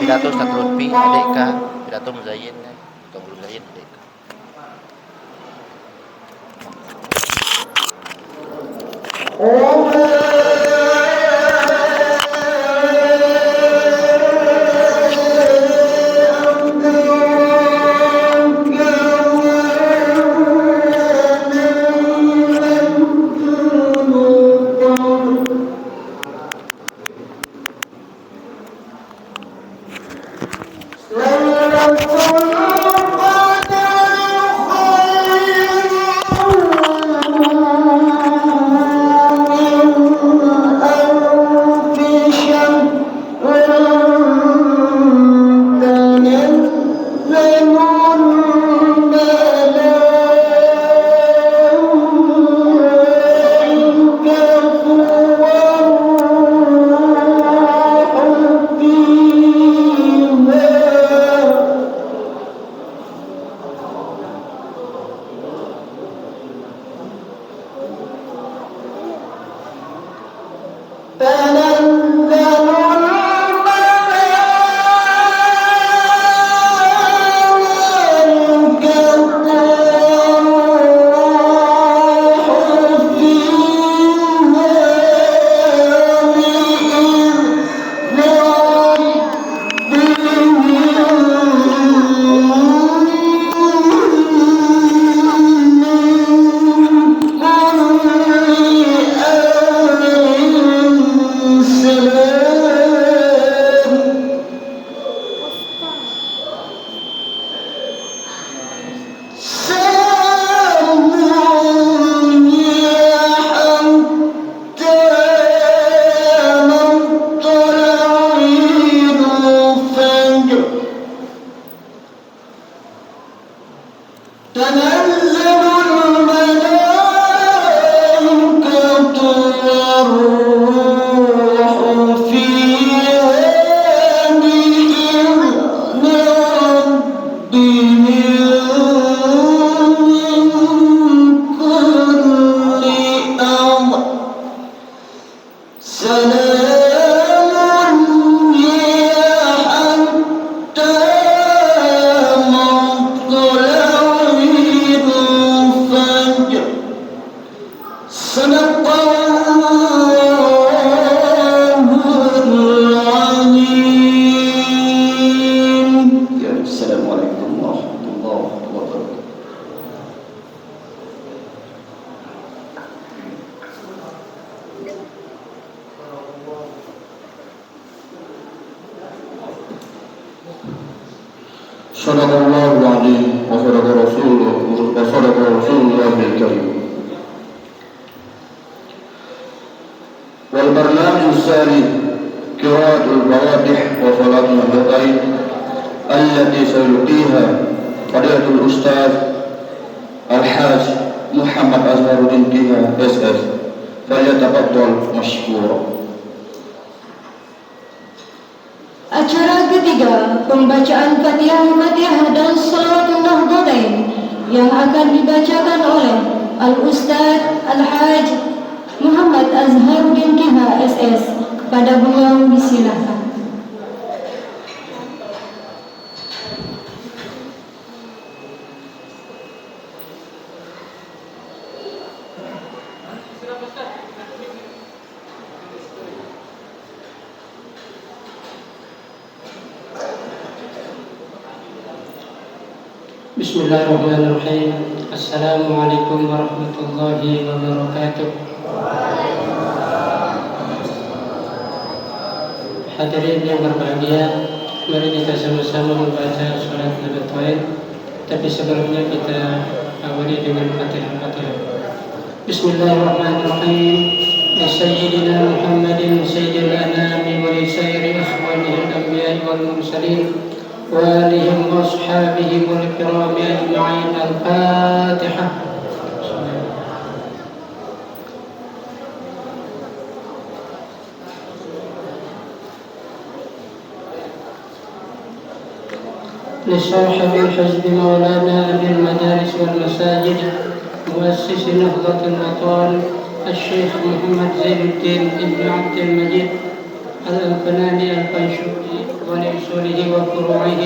pidato Ustaz Lutfi adik ka pidato Muzayyin atau belum Muzayyin adik ka. Sadaqallahu al-azim wa sadaqa Rasulullah al-karim. Wal barnamij as-sali qira'at al-bawadih wa salat al-maghrib allati sayulqiha fadilatul ustaz al-haj Muhammad Azharuddin Kiha SS falyatafaddal mashkura. Acara ketiga, pembacaan Fatihah dan Salawatul Nahdlatain yang akan dibacakan oleh Al-Ustaz Al-Haj Muhammad Azharuddin Kiha SS. Kepada beliau disilakan. Bismillahirrahmanirrahim. Assalamualaikum warahmatullahi wabarakatuh. Hadirin yang berbahagia, mari kita sama-sama membaca surat Nahdlatain Tapi sebelumnya kita awali dengan Fatihah. Bismillahirrahmanirrahim. Li sayyidina Muhammadin sayyidil anami wa li sairi ikhwanihi al-anbiya'i wal mursalin wa alihim wa ashabihim wal kirami ajma'in. Al-Fatihah. لصاحب الحزب مولانا أبي المدارس والمساجد مؤسس نهضة الوطن الشيخ محمد زين الدين بن عبد المجيد الأنفناني القنشوطي ولأصوله وفروعه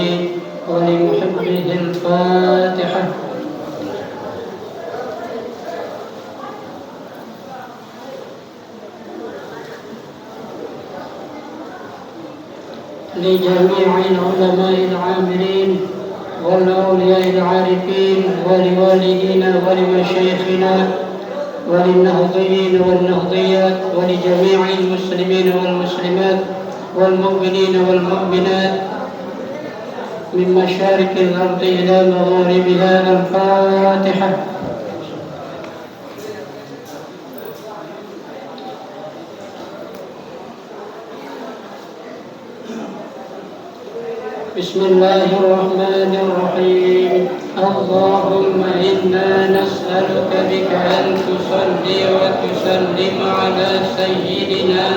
ولمحبه. الفاتحة. لجميع العلماء العاملين والأولياء العارفين ولوالدينا ولمشايخنا وللنهضيين والنهضيات ولجميع المسلمين والمسلمات والمؤمنين والمؤمنات من مشارق الأرض إلى مغاربها. الفاتحة. بسم الله الرحمن الرحيم. اللهم إنا نسألك بك أن تصلي وتسلم على سيدنا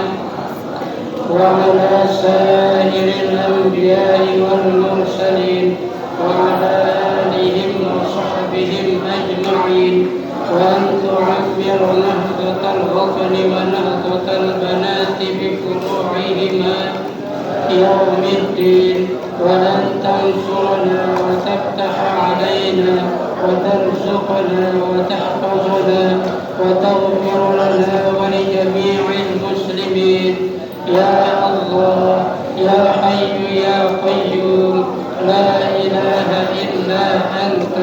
وعلى سائر الأنبياء والمرسلين وعلى آلهم وصحبهم أجمعين، وأن تعمر نهضة الوطن ونهضة البنات بفروعهما يوم الدين، وأن تنصرنا وتفتح علينا وترزقنا وتحفظنا وتغفر لنا ولجميع المسلمين يا الله يا حي يا قيوم لا إله إلا أنت.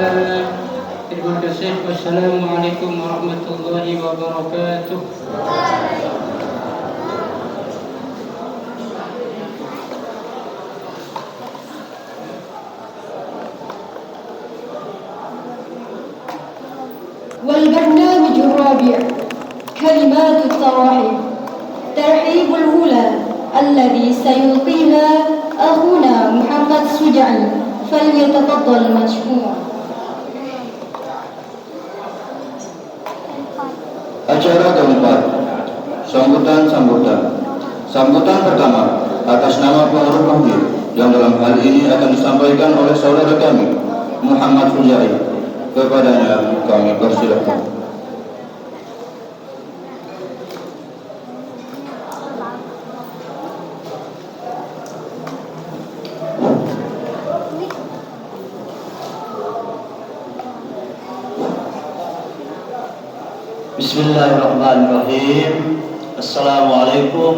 Terima kasih. Wassalamualaikum warahmatullahi wabarakatuh. والبرنامج الرابع كلمات التراحيب. ترحيب الأولى الذي سيلقيها أخونا محمد سجعي، فليتفضل مشكورا. Acara keempat, sambutan. Sambutan pertama atas nama pengurus mahfil yang dalam hal ini akan disampaikan oleh saudara kami Muhammad Sujai. Kepadanya kami persilakan. Bismillahirrahmanirrahim. Assalamualaikum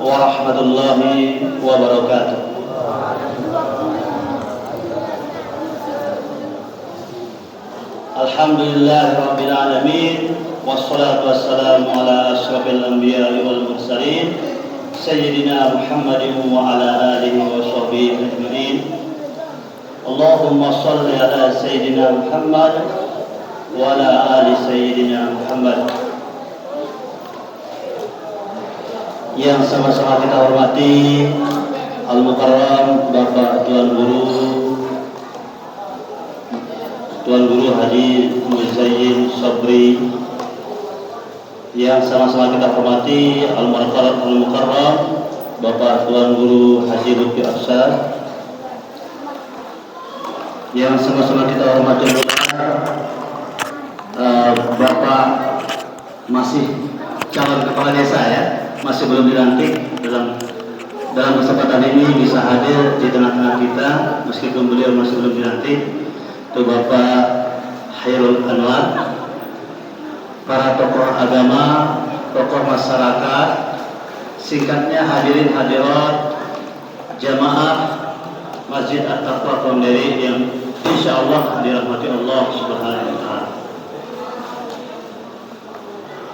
warahmatullahi wabarakatuh. Alhamdulillahirabbil alamin, wassalatu wassalamu ala asyrafil anbiya'i wal mursalin sayyidina Muhammadin wa ala alihi wa sahbihi ajma'in. Allahumma shalli ala sayyidina Muhammad wa ala ali sayyidina Muhammad. Yang sama-sama kita hormati Al-Mukarram Bapak Tuan Guru Haji Muzayyin Sabri, yang sama-sama kita hormati Al-Mukarram Bapak Tuan Guru Haji Lutfi Aksar, yang sama-sama kita hormati Bapak masih calon kepala desa ya, masih belum dilantik, dalam kesempatan ini bisa hadir di tengah-tengah kita meskipun beliau masih belum dilantik. Itu Bapak Khairul Anwar, para tokoh agama, tokoh masyarakat, singkatnya hadirin hadirat jamaah Masjid At-Taqwa Konderi yang insya Allah dirahmati Allah Subhanahu wa Ta'ala.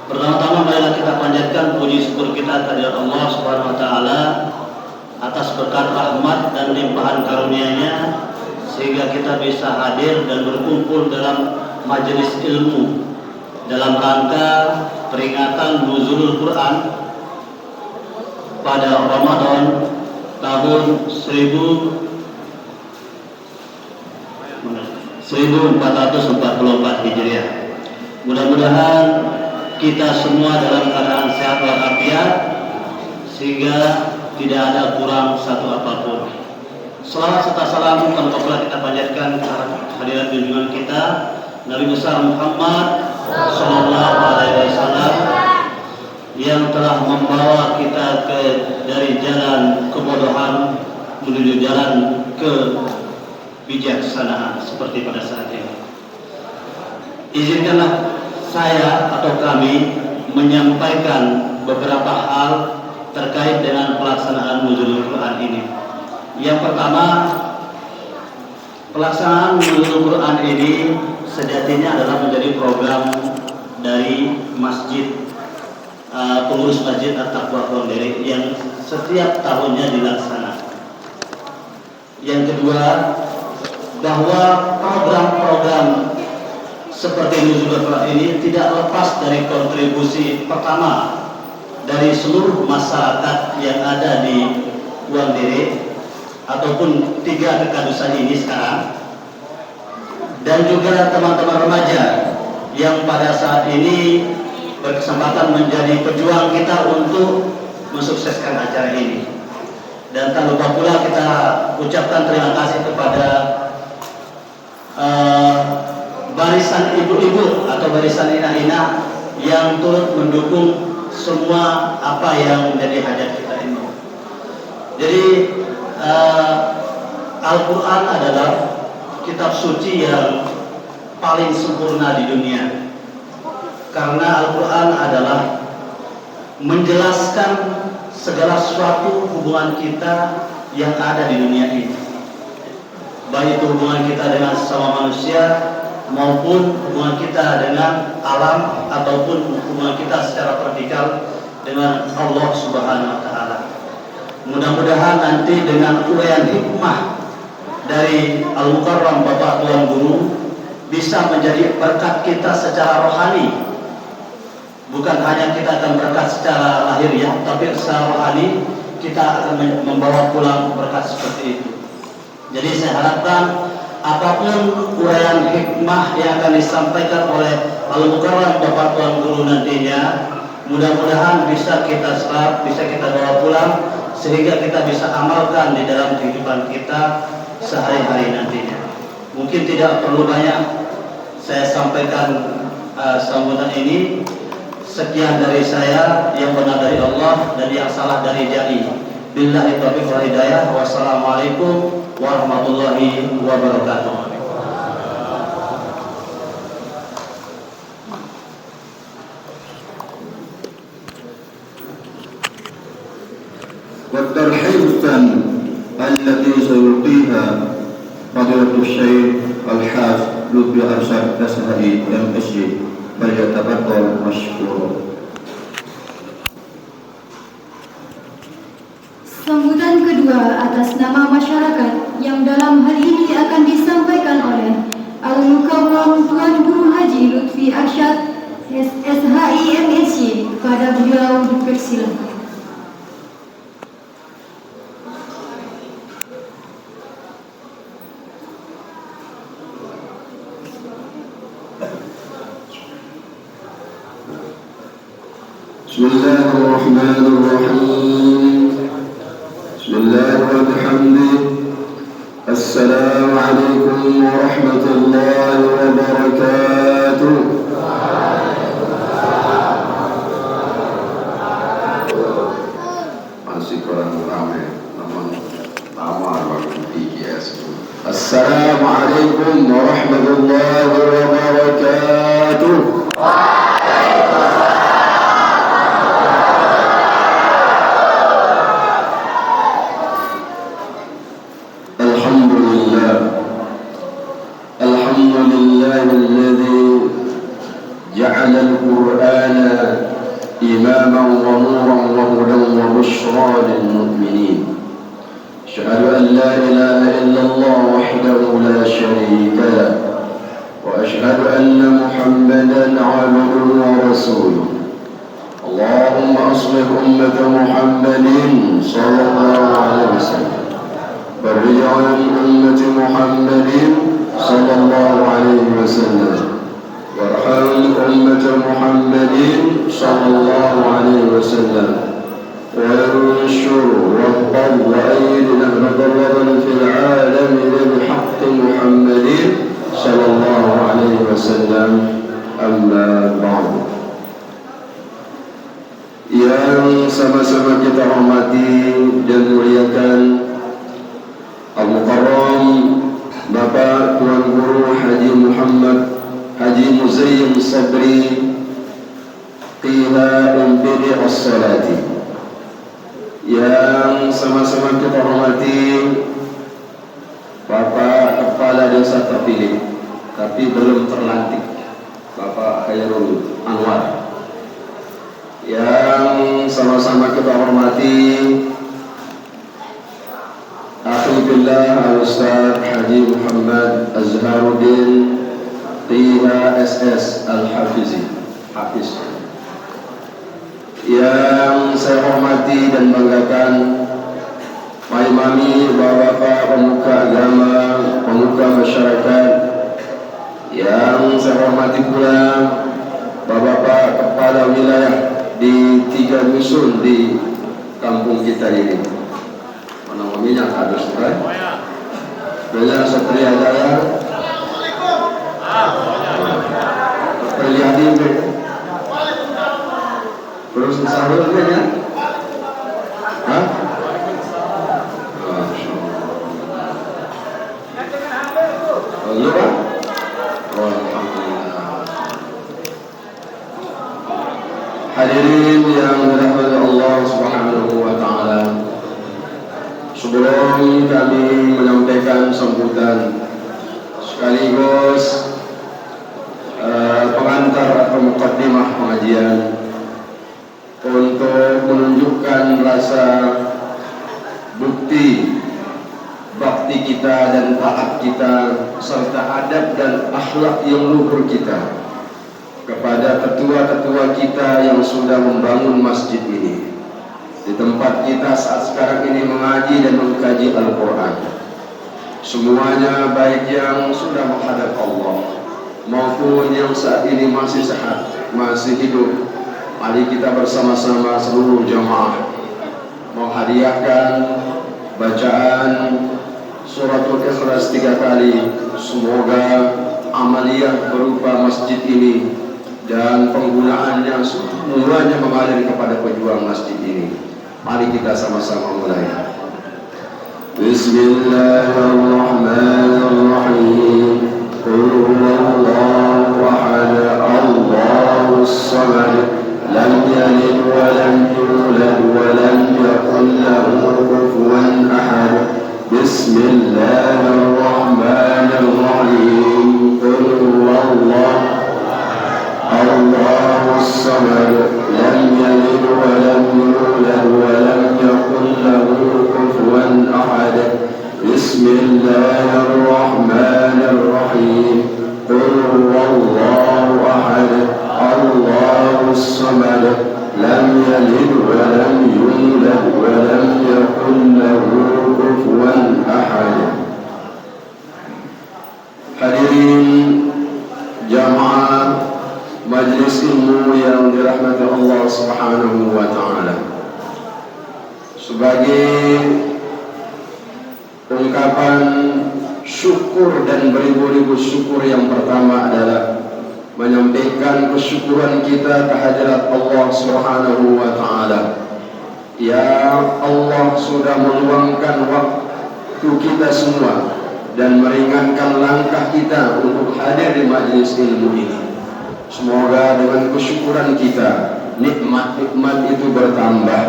Pertama-tama marilah kita panjatkan puji syukur kita kehadirat Allah Subhanahu wa Ta'ala atas berkat rahmat dan limpahan karunia-Nya, sehingga kita bisa hadir dan berkumpul dalam majelis ilmu dalam rangka peringatan nuzulul Quran pada Ramadan tahun 1444 Hijriah. Mudah-mudahan kita semua dalam keadaan sehat walafiat sehingga tidak ada kurang satu apapun. Salawat serta salam telah kita panjatkan hadirat junjungan kita Nabi besar Muhammad Sallallahu Alaihi Wasallam yang telah membawa kita dari jalan kebodohan menuju jalan kebijaksanaan seperti pada saat ini. Izinkanlah saya atau kami menyampaikan beberapa hal terkait dengan pelaksanaan nuzulul Quran ini. Yang pertama, pelaksanaan nuzulul Quran ini sejatinya adalah menjadi program dari masjid, pengurus masjid At-Taqwa Foundation yang setiap tahunnya dilaksanakan. Yang kedua, bahwa program-program seperti nuzulul Quran ini tidak lepas dari kontribusi pertama dari seluruh masyarakat yang ada di Wandere ataupun 3 dekadusan ini sekarang, dan juga teman-teman remaja yang pada saat ini berkesempatan menjadi pejuang kita untuk mensukseskan acara ini. Dan tak lupa pula kita ucapkan terima kasih kepada barisan ibu-ibu atau barisan ina-ina yang turut mendukung semua apa yang menjadi hajat kita ini. Jadi Al-Quran adalah kitab suci yang paling sempurna di dunia, karena Al-Quran adalah menjelaskan segala sesuatu hubungan kita yang ada di dunia ini, baik itu hubungan kita dengan sesama manusia maupun hubungan kita dengan alam ataupun hubungan kita secara vertikal dengan Allah Subhanahu wa taala. Mudah-mudahan nanti dengan uraian hikmah dari Al-Mukarram Bapak Tuan Guru bisa menjadi berkat kita secara rohani. Bukan hanya kita akan berkat secara lahiriah, tapi secara rohani kita akan membawa pulang berkat seperti itu. Jadi saya harapkan apapun uraian hikmah yang akan disampaikan oleh Al-Mukarram Bapak Tuan Guru nantinya, mudah-mudahan bisa kita serap, bisa kita bawa pulang, sehingga kita bisa amalkan di dalam kehidupan kita sehari-hari nantinya. Mungkin tidak perlu banyak saya sampaikan sambutan ini. Sekian dari saya, yang benar dari Allah dan yang salah dari dai. Billahi taufiq wal hidayah. Wassalamualaikum warahmatullahi wabarakatuh. والترحيب الثاني التي سيلقيها فضيلة الشيخ الحاج لطفي أرشاد SHI MSc فليتفضل مشكورا. Sambutan kedua atas nama masyarakat yang dalam hal ini akan disampaikan oleh Al-Mukarram Tuan Guru Haji Lutfi Arsyad SHI MSc. Pada beliau dipersilakan. Bismillahirrahmanirrahim. Bismillahirrahmanirrahim. Assalamualaikum warahmatullahi wabarakatuh. Masih kurang ramai, namun lama waktu PGS. Assalamualaikum warahmatullahi wabarakatuh. جعل القرآن إماما ونورا وهدى وبشرى للمؤمنين أشهد أن لا إله إلا الله وحده لا شريك له وأشهد أن محمدا عبده ورسوله اللهم أصلح أمة محمد صلى الله عليه وسلم فرج عن أمة محمد صلى الله عليه وسلم وارحم أمة محمد صلى الله عليه وسلم وانشر رب وأيد نهر ضربا في العالمين بحق محمد صلى الله عليه وسلم أما بعد. Yang sama-sama kita hormati dan muliakan Al-Mukarram Bapak Tuan Guru Haji Muhammad Haji Muzayyim Sabri Qila MPD As-Salati. Yang sama-sama kita hormati Bapak Kepala Desa terpilih tapi belum terlantik, Bapak Khairul Anwar. Yang sama-sama kita hormati Akhi Billah Al-Ustaz Haji Muhammad Azharuddin Qila SS Al-Hafizi Hafiz. Yang saya hormati dan banggakan Pak Imami, Bapak-Bapak pemuka agama, pemuka masyarakat. Yang saya hormati pula Bapak-Bapak kepala wilayah di 3 dusun di kampung kita ini. Mana minyak harus kan? Banyak Satria Jaya. Terlihat ini. Terus sahurnya ya? Hah? Lalu Pak? Hadirin yang dirahmati Allah Subhanahu wa taala. Sebelum kami menyampaikan sambutan sekaligus pengantar atau mukaddimah pengajian untuk menunjukkan rasa bukti bakti kita dan taat kita serta adab dan akhlak yang luhur kita kepada ketua-ketua kita yang sudah membangun masjid ini di tempat kita saat sekarang ini mengaji dan mengkaji Al-Quran. Semuanya baik yang sudah menghadap Allah maupun yang saat ini masih sehat, masih hidup. Mari kita bersama-sama seluruh jamaah menghadiahkan bacaan suratul Ikhlas 3 kali. Semoga amaliyah berupa masjid ini dan penggunaannya semuanya mengalir kepada pejuang masjid ini. Mari kita sama-sama mulai. Bismillahirrahmanirrahim. Qul huwallahu ahad, Allahus samad, lam yalid wa lam yulad wa lam yakul lahu kufuwan ahad. Bismillahirrahmanirrahim. Qul huwallahu Allahus samad, lam yalid wa lam yulad wa lam yakul lahu kufuwan ahad. Bismillahirrahmanirrahim. Qul huwallahu ahad, Allahus samad, lam yalid wa lam yulad wa lam yakul lahu kufuwan ahad. Hadirin jamaah majlis ilmu yang dirahmati Allah Subhanahu wa taala. Sebagai ungkapan syukur dan beribu-ribu syukur, yang pertama adalah menyampaikan kesyukuran kita kehadirat Allah Subhanahu wa taala. Ya Allah sudah meluangkan waktu kita semua dan meringankan langkah kita untuk hadir di majlis ilmu ini. Semoga dengan kesyukuran kita nikmat-nikmat itu bertambah,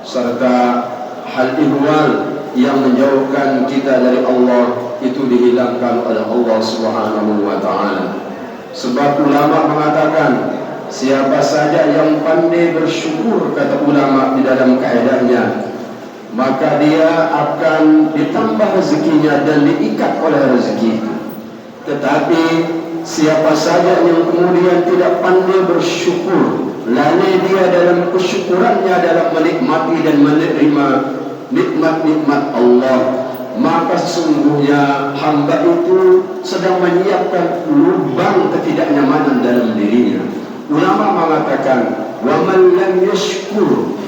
serta hal ihwal yang menjauhkan kita dari Allah itu dihilangkan oleh Allah Subhanahu wa taala. Sebab ulama mengatakan, siapa saja yang pandai bersyukur, kata ulama di dalam kaedahnya, maka dia akan ditambah rezekinya dan diikat oleh rezeki itu. Tetapi siapa saja yang kemudian tidak pandai bersyukur, lalai dia dalam kesyukurannya dalam menikmati dan menerima nikmat-nikmat Allah, maka sesungguhnya hamba itu sedang menyiapkan lubang ketidaknyamanan dalam dirinya. Ulama mengatakan, "Waman lam yashkur,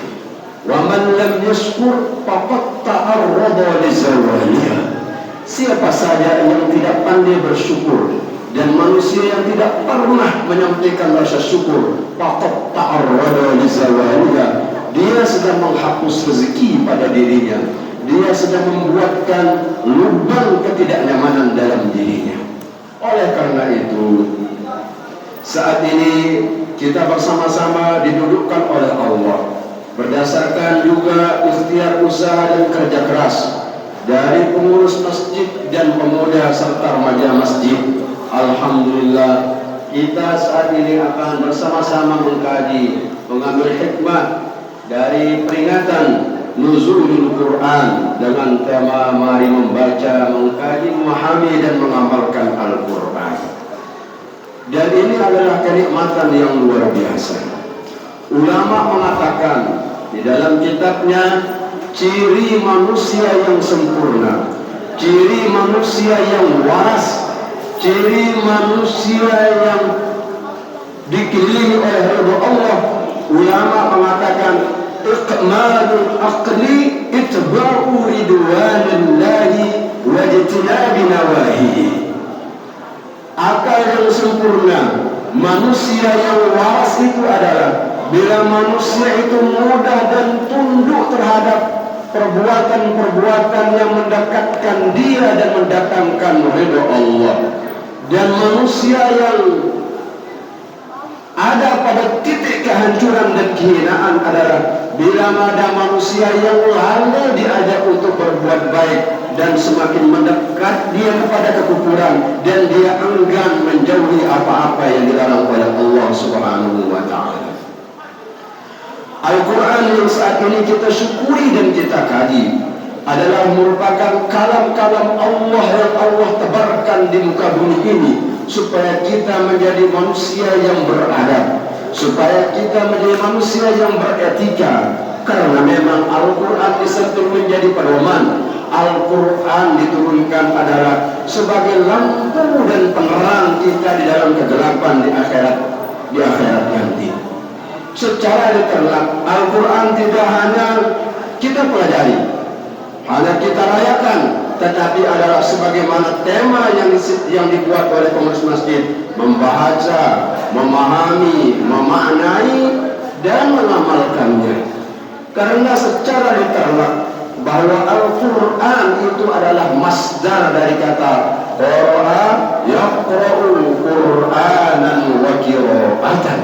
waman lam yashkur faqad ta'arrada lizawaliha." Siapa saja yang tidak pandai bersyukur dan manusia yang tidak pernah menyampaikan rasa syukur, faqad ta'arrada lizawaliha, dia sedang menghapus rezeki pada dirinya. Dia sedang membuatkan lubang ketidaknyamanan dalam dirinya. Oleh karena itu, saat ini kita bersama-sama didudukkan oleh Allah berdasarkan juga ikhtiar usaha dan kerja keras dari pengurus masjid dan pemuda serta remaja masjid. Alhamdulillah, kita saat ini akan bersama-sama mengkaji, mengambil hikmah dari peringatan Nuzulul Quran dengan tema mari membaca, mengkaji, memahami dan mengamalkan Al-Quran. Dan ini adalah kenikmatan yang luar biasa. Ulama mengatakan di dalam kitabnya, ciri manusia yang sempurna, ciri manusia yang waras, ciri manusia yang dikelilingi oleh ridha Allah. Ulama mengatakan ikmalul aqli itba'u ridwanillahi wa ijtinabi nawahihi. Akal yang sempurna, manusia yang waras itu adalah bila manusia itu mudah dan tunduk terhadap perbuatan-perbuatan yang mendekatkan dia dan mendatangkan ridha Allah. Dan manusia yang ada pada titik kehancuran dan kehinaan adalah bila ada manusia yang lalai diajak untuk berbuat baik dan semakin mendekat dia kepada kekufuran dan dia enggan menjauhi apa-apa yang dilarang oleh Allah Subhanahu wa ta'ala. Al-Quran yang saat ini kita syukuri dan kita kaji adalah merupakan kalam-kalam Allah yang Allah tebarkan di muka bumi ini supaya kita menjadi manusia yang beradab, supaya kita menjadi manusia yang beretika. Karena memang Al-Quran disentuh menjadi pedoman. Al-Quran diturunkan adalah sebagai lampu dan penerang kita di dalam kegelapan di akhirat nanti. Secara diterang, Al-Quran tidak hanya kita pelajari, hanya kita rayakan, tetapi adalah sebagaimana tema yang dibuat oleh pengurus masjid, membaca, memahami, memaknai dan mengamalkannya. Karena secara diterang bahwa Al-Quran itu adalah masdar dari kata qara'a yaqra'u qur'anan wa qira'atan.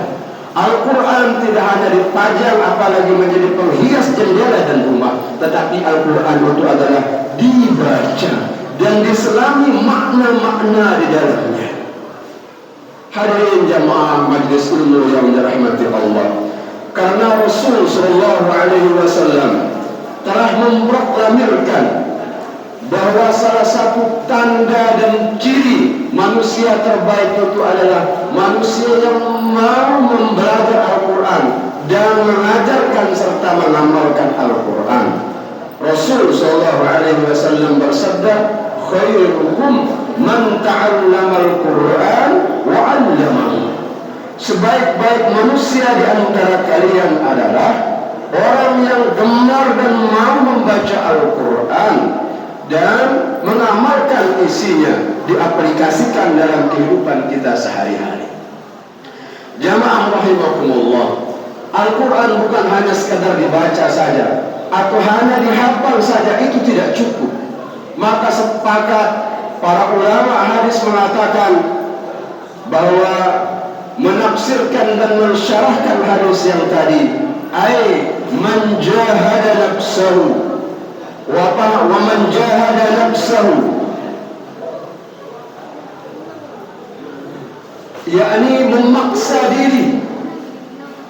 Al-Quran tidak hanya dipajang apalagi menjadi penghias jendela dan rumah, tetapi Al-Quran itu adalah dibaca dan diselami makna-makna di dalamnya. Hadirin jamaah majlis ilmu yang dirahmati Allah, karena Rasul sallallahu alaihi wasallam telah memproklamirkan bahwa salah satu tanda dan ciri manusia terbaik itu adalah manusia yang mau belajar Al-Quran dan mengajarkan serta mengamalkan Al-Quran. Rasul sallallahu alaihi wasallam bersabda, khairukum man ta'allama Al-Quran wa 'allamahu. Sebaik-baik manusia di antara kalian adalah orang yang gemar dan mau membaca Al-Quran dan mengamalkan isinya, diaplikasikan dalam kehidupan kita sehari-hari. Jamaah rahimakumullah, Al-Quran bukan hanya sekadar dibaca saja atau hanya dihafal saja, itu tidak cukup. Maka sepakat para ulama hadis mengatakan bahwa menafsirkan dan mensyarahkan hadis yang tadi, ai man jahada nafsahu wa man jahada nafsahu, yakni memaksa diri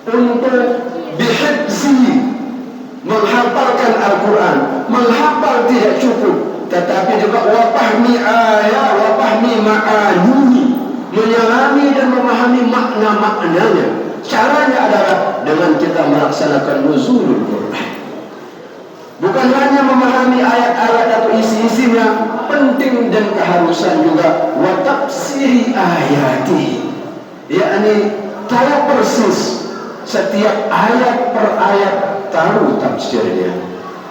untuk bihifzi, menghafalkan Al-Quran. Menghafal tidak cukup, tetapi juga wafahmi ayat, wafahmi ma'anihi, menyelami dan memahami makna-maknanya. Caranya adalah dengan kita melaksanakan nuzulul Quran. Bukan hanya memahami ayat-ayat atau isi-isinya, penting dan keharusan juga wa tafsiri ayati, yakni tahu persis setiap ayat per ayat, tahu tafsirnya.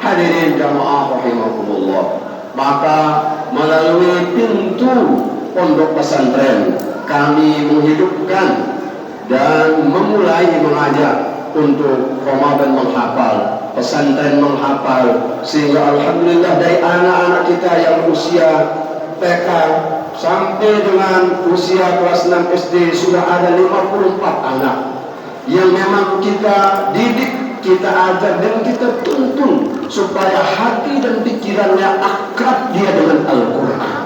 Hadirin jamaah rahimakumullah, maka melalui pintu pondok pesantren kami menghidupkan dan memulai mengajar untuk Ramadan menghafal, pesantren menghafal, sehingga alhamdulillah dari anak-anak kita yang usia TK sampai dengan usia kelas 6 SD sudah ada 54 anak yang memang kita didik, kita ajar dan kita tuntun supaya hati dan pikirannya akrab dia dengan Al-Quran.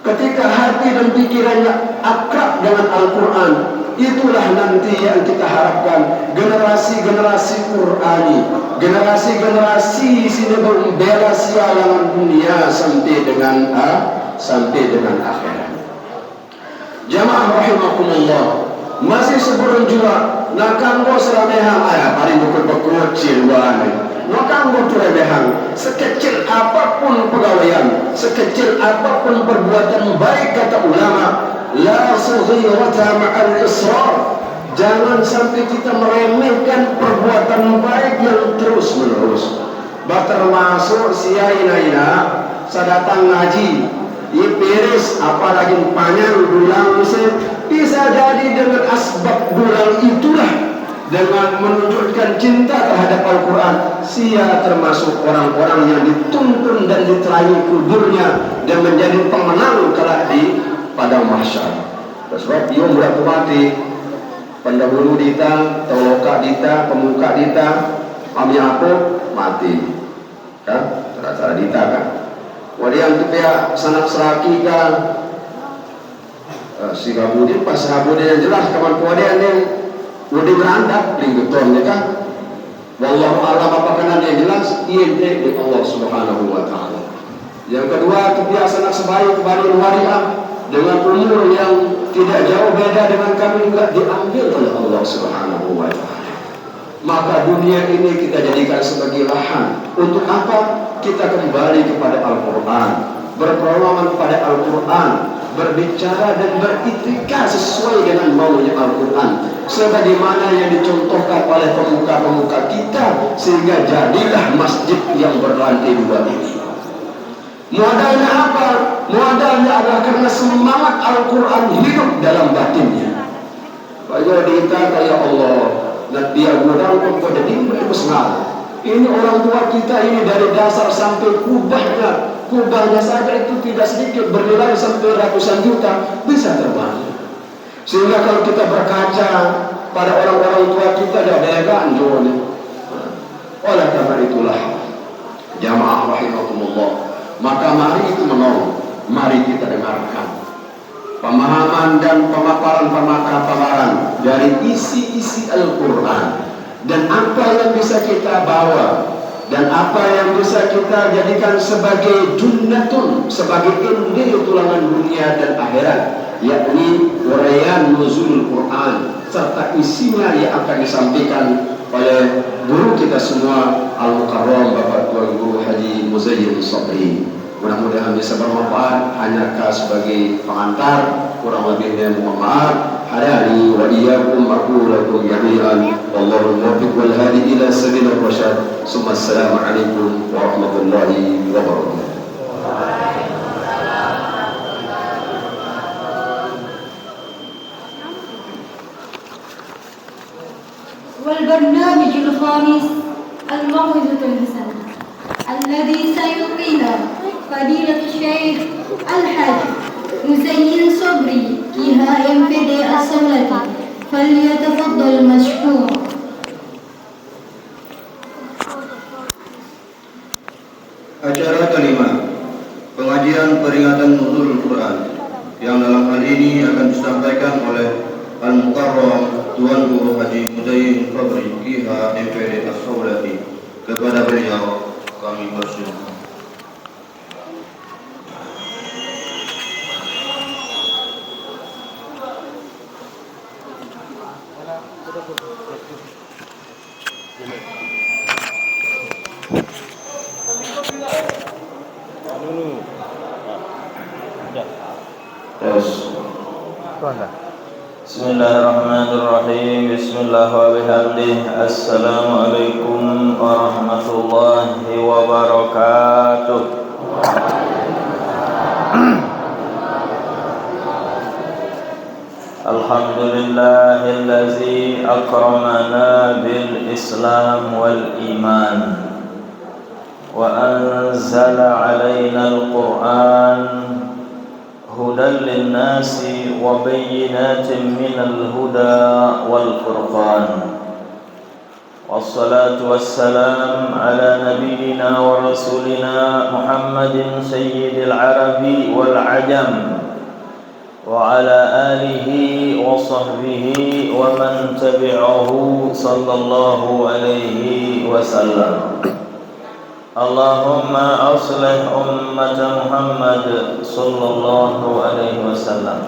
Ketika hati dan pikirannya akrab dengan Al-Quran, itulah nanti yang kita harapkan generasi-generasi Qur'ani, generasi-generasi sini membela sialan dunia sampai dengan akhirat. Jamaah rahimakumullah, masih sebelum juga nakanggo seramehang ayah paling bukan kecil banget. Nakanggo turemehang sekecil apapun pegawaian, sekecil apapun perbuatan baik, kata ulama, la saghirata ma'al israr. Jangan sampai kita meremehkan perbuatan baik yang terus menerus. Termasuk siaina-ina sadatang ngaji, beres apalagi panjang dulang bisa jadi dengan asbab dulang itulah, dengan menunjukkan cinta terhadap Al-Quran, sia termasuk orang-orang yang dituntun dan diterangi kuburnya dan menjadi pemenang kelak di pada mahsyar. Sebab dia berapa mati pendahulu dita, toloka dita, pemuka dita, kami apa mati, kan? Cara dita kan. Kemudian tu pihak sanak seraki kan, si kabudin pas kabudin yang jelas kawan kemudian yang udah berandak lingkutonnya kan. Wallahu a'lam apakah yang jelas ia dari Allah Subhanahu wa taala. Yang kedua tu pihak sanak sebaik kembali wariah dengan umur yang tidak jauh beda dengan kami juga diambil oleh Allah Subhanahu wa taala. Maka dunia ini kita jadikan sebagai lahan untuk apa? Kita kembali kepada Al-Quran, berpengalaman kepada Al-Quran, berbicara dan beritikad sesuai dengan maunya Al-Quran, sebagaimana yang dicontohkan oleh pemuka-pemuka kita, sehingga jadilah masjid yang berlantai 2 ini. Modalnya apa? Modalnya adalah karena semangat Al-Quran hidup dalam batinnya. Bagaimana kita kaya Allah, dan dia gudang pun pada dimulai bersengal. Ini orang tua kita ini dari dasar sampai kubahnya saja itu tidak sedikit, bernilai sampai ratusan juta, bisa terbang. Sehingga kalau kita berkaca pada orang-orang tua kita, ada ganjolnya. Oleh karena itulah, jamaah rahimakumullah, maka mari itu menolong, mari kita dengarkan pemahaman dan pemaparan dari isi-isi Al-Quran, dan apa yang bisa kita bawa dan apa yang bisa kita jadikan sebagai junnatun, sebagai indil tulangan dunia dan akhirat, yakni uraian nuzulul Quran serta isinya yang akan disampaikan oleh guru kita semua Al-Mukarram Bapak Tuan Guru Haji Muzayyin Sabri. Mudah-mudahan bisa bermanfaat. Hanya sebagai pengantar, kurang lebihnya mohon maaf. Hadani wa iyyakum aqulu lakum jami'an wallahu muwaffiq wal hadi ila sabilir rasyad. Assalamu alaikum warahmatullahi wabarakatuh. والبرنامج الخامس الموعظة الحسنة الذي سيلقينا فضيلة الشيخ الحاج مزين صبري KHMPD السولتي فليتفضل مشكورا. Acara kelima, pengajian peringatan nuzul Quran, yang dalam hal ini akan disampaikan oleh Al-Mukarram Tuan Guru Haji Muzayyin Sabri KHMPD As-Saulati. Kepada beliau kami bersyukur. Tes. Bismillahirrahmanirrahim. Bismillah wa bihamdih. Assalamualaikum warahmatullahi wabarakatuh. Alhamdulillahillazi akramana bil Islam wal iman wa anzala alaina al-Qur'an hudan linnasi wa bayyinatin minal huda wal furqan. Wassalatu wassalam ala nabiyyina wa rasulina Muhammadin sayyidil arabi wal ajam wa ala alihi wa sahbihi wa man tabi'ahu sallallahu alaihi wasallam. Allahumma aslih ummata Muhammad sallallahu alaihi wasallam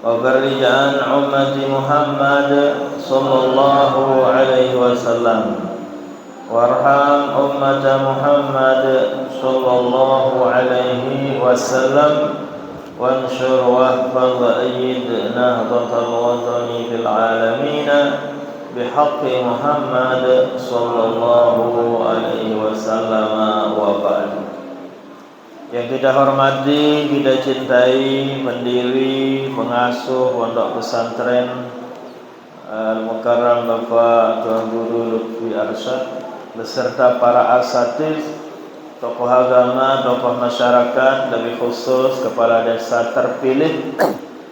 wa farrij an ummati Muhammad sallallahu alaihi wasallam warham ummata Muhammad sallallahu alaihi wasallam wanshur wahfaz ayyid nahdatal watani fil alamin bihaqqi Muhammad sallallahu alaihi wasallam wa ba'd. Yang kita hormati, kita cintai pendiri, pengasuh Pondok Pesantren Al-Mukarram Bapak Tuan Guru Lutfi Arsyad beserta para asatidz, tokoh agama, tokoh masyarakat, lebih khusus kepala desa terpilih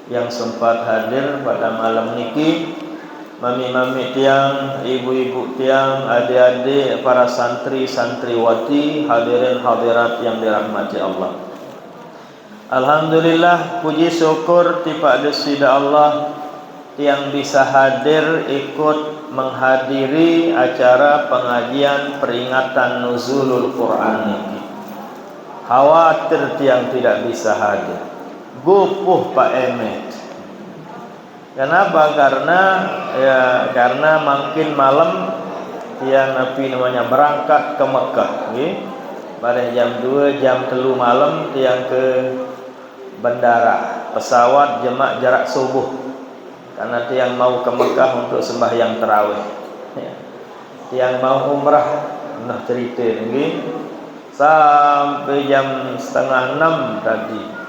yang sempat hadir pada malam niki, mami-mami tiang, ibu-ibu tiang, adik-adik, para santri, santriwati, hadirin hadirat yang dirahmati Allah. Alhamdulillah, puji syukur tiba desida Allah yang bisa hadir ikut menghadiri acara pengajian peringatan nuzulul Quran ini. Khawatir tiang tidak bisa hadir. Gupuh Pak Emet. Kenapa? Karena makin malam tiang Nabi namanya berangkat ke Mekah, pada jam 2, jam 3 malam tiang ke bandara, pesawat jemaah jarak subuh, karena tiang mau ke Mekah untuk sembahyang tarawih. Tiang mau umrah, nah cerita sampai jam 5:30 tadi.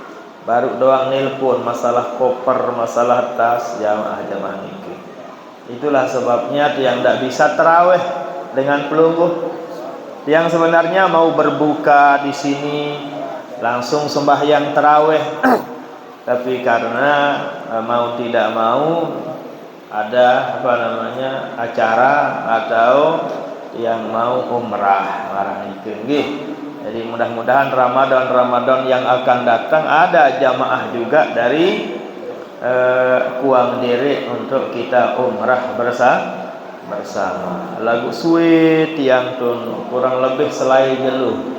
Baru doang nelpon masalah koper, masalah tas jamaah ini. Itulah sebabnya tiang tidak bisa tarawih dengan pelungguh. Tiang sebenarnya mau berbuka di sini, langsung sembahyang tarawih, tapi karena mau tidak mau ada acara atau yang mau umrah barang itu. Jadi mudah-mudahan Ramadan yang akan datang ada jamaah juga dari Kuang Diri untuk kita umrah bersama. Lagu suwe tiang tun kurang lebih selai jeluh.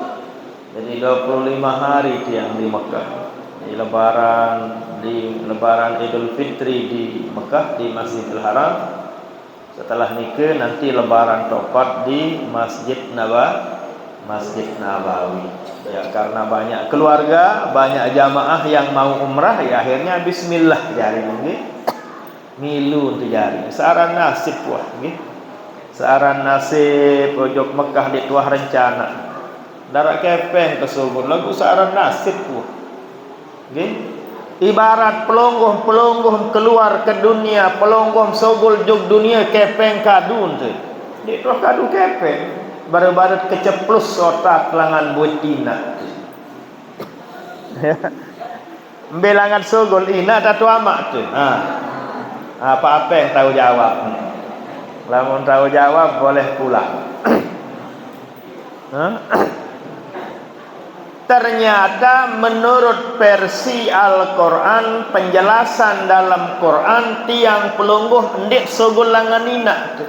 Jadi 25 hari tiang di Mekah. Di lebaran Idul Fitri di Mekah di Masjidil Haram. Setelah nikah nanti lebaran topat di Masjid Nabawi. Ya, karena banyak keluarga, banyak jamaah yang mau umrah, ya akhirnya bismillah jari milu tu jari. Searan nasib wah Searan nasib pojok Mekah di tuah rencana. Darat kepeng ke subur lagu searan nasib wah. Ibarat pelonggoh keluar ke dunia, pelonggoh sogol jog dunia kepeng kadun tu. Di tuah kadu kepeng. Baru-baru keceplus otak langan butina. Belangan sogol ina tatu amak tu. Apa yang tahu jawab? Lamun tahu jawab boleh pulang. Ternyata menurut versi Al-Quran, penjelasan dalam Quran tiang pelungguh ndik sogol langan ina tu.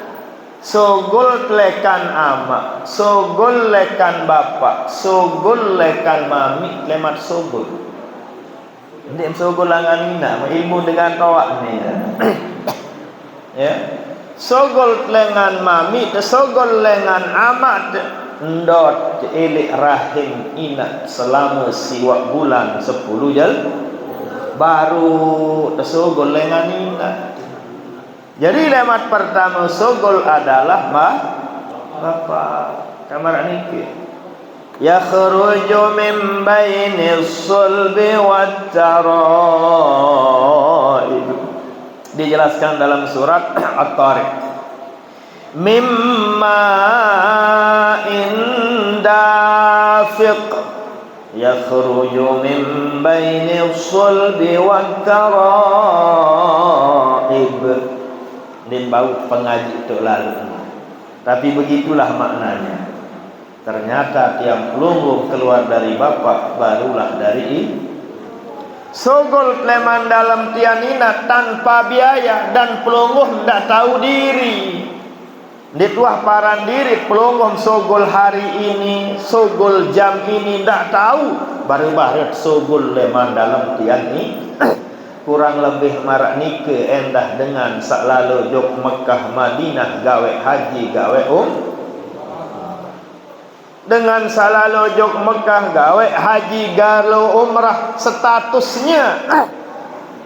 Sogol lekan ama, sogol lekan bapak, sogol lekan mami, lemat sogol. Ini sogol langan ina, ilmu dengan tawak ni. Ya. Sogol lengan mami, sogol lengan amat, ndot ilik rahim ina selama siwak bulan 10 jal baru sogol lengan ina. Jadi lemat pertama sogol adalah bapak. Kamar niki. Yakhruju min bainis sulbi wat taraib. Dijelaskan dalam surat At-Tariq. Mimma indafiq yakhruju min bainis sulbi wat taraib. Din bau pengaji itu lalu. Tapi begitulah maknanya. Ternyata tiang pelungguh keluar dari bapak barulah dari ibu. Sogol leman dalam tianina tanpa biaya dan pelungguh tidak tahu diri. Dituah paran diri pelungguh sogol hari ini, sogol jam ini tidak tahu. Baru-baru sogol leman dalam tian ini. Kurang lebih marak nike endah dengan saklalu jok Mekah Madinah gawe haji gawe dengan salalu jok Mekah gawe haji gawe umrah, statusnya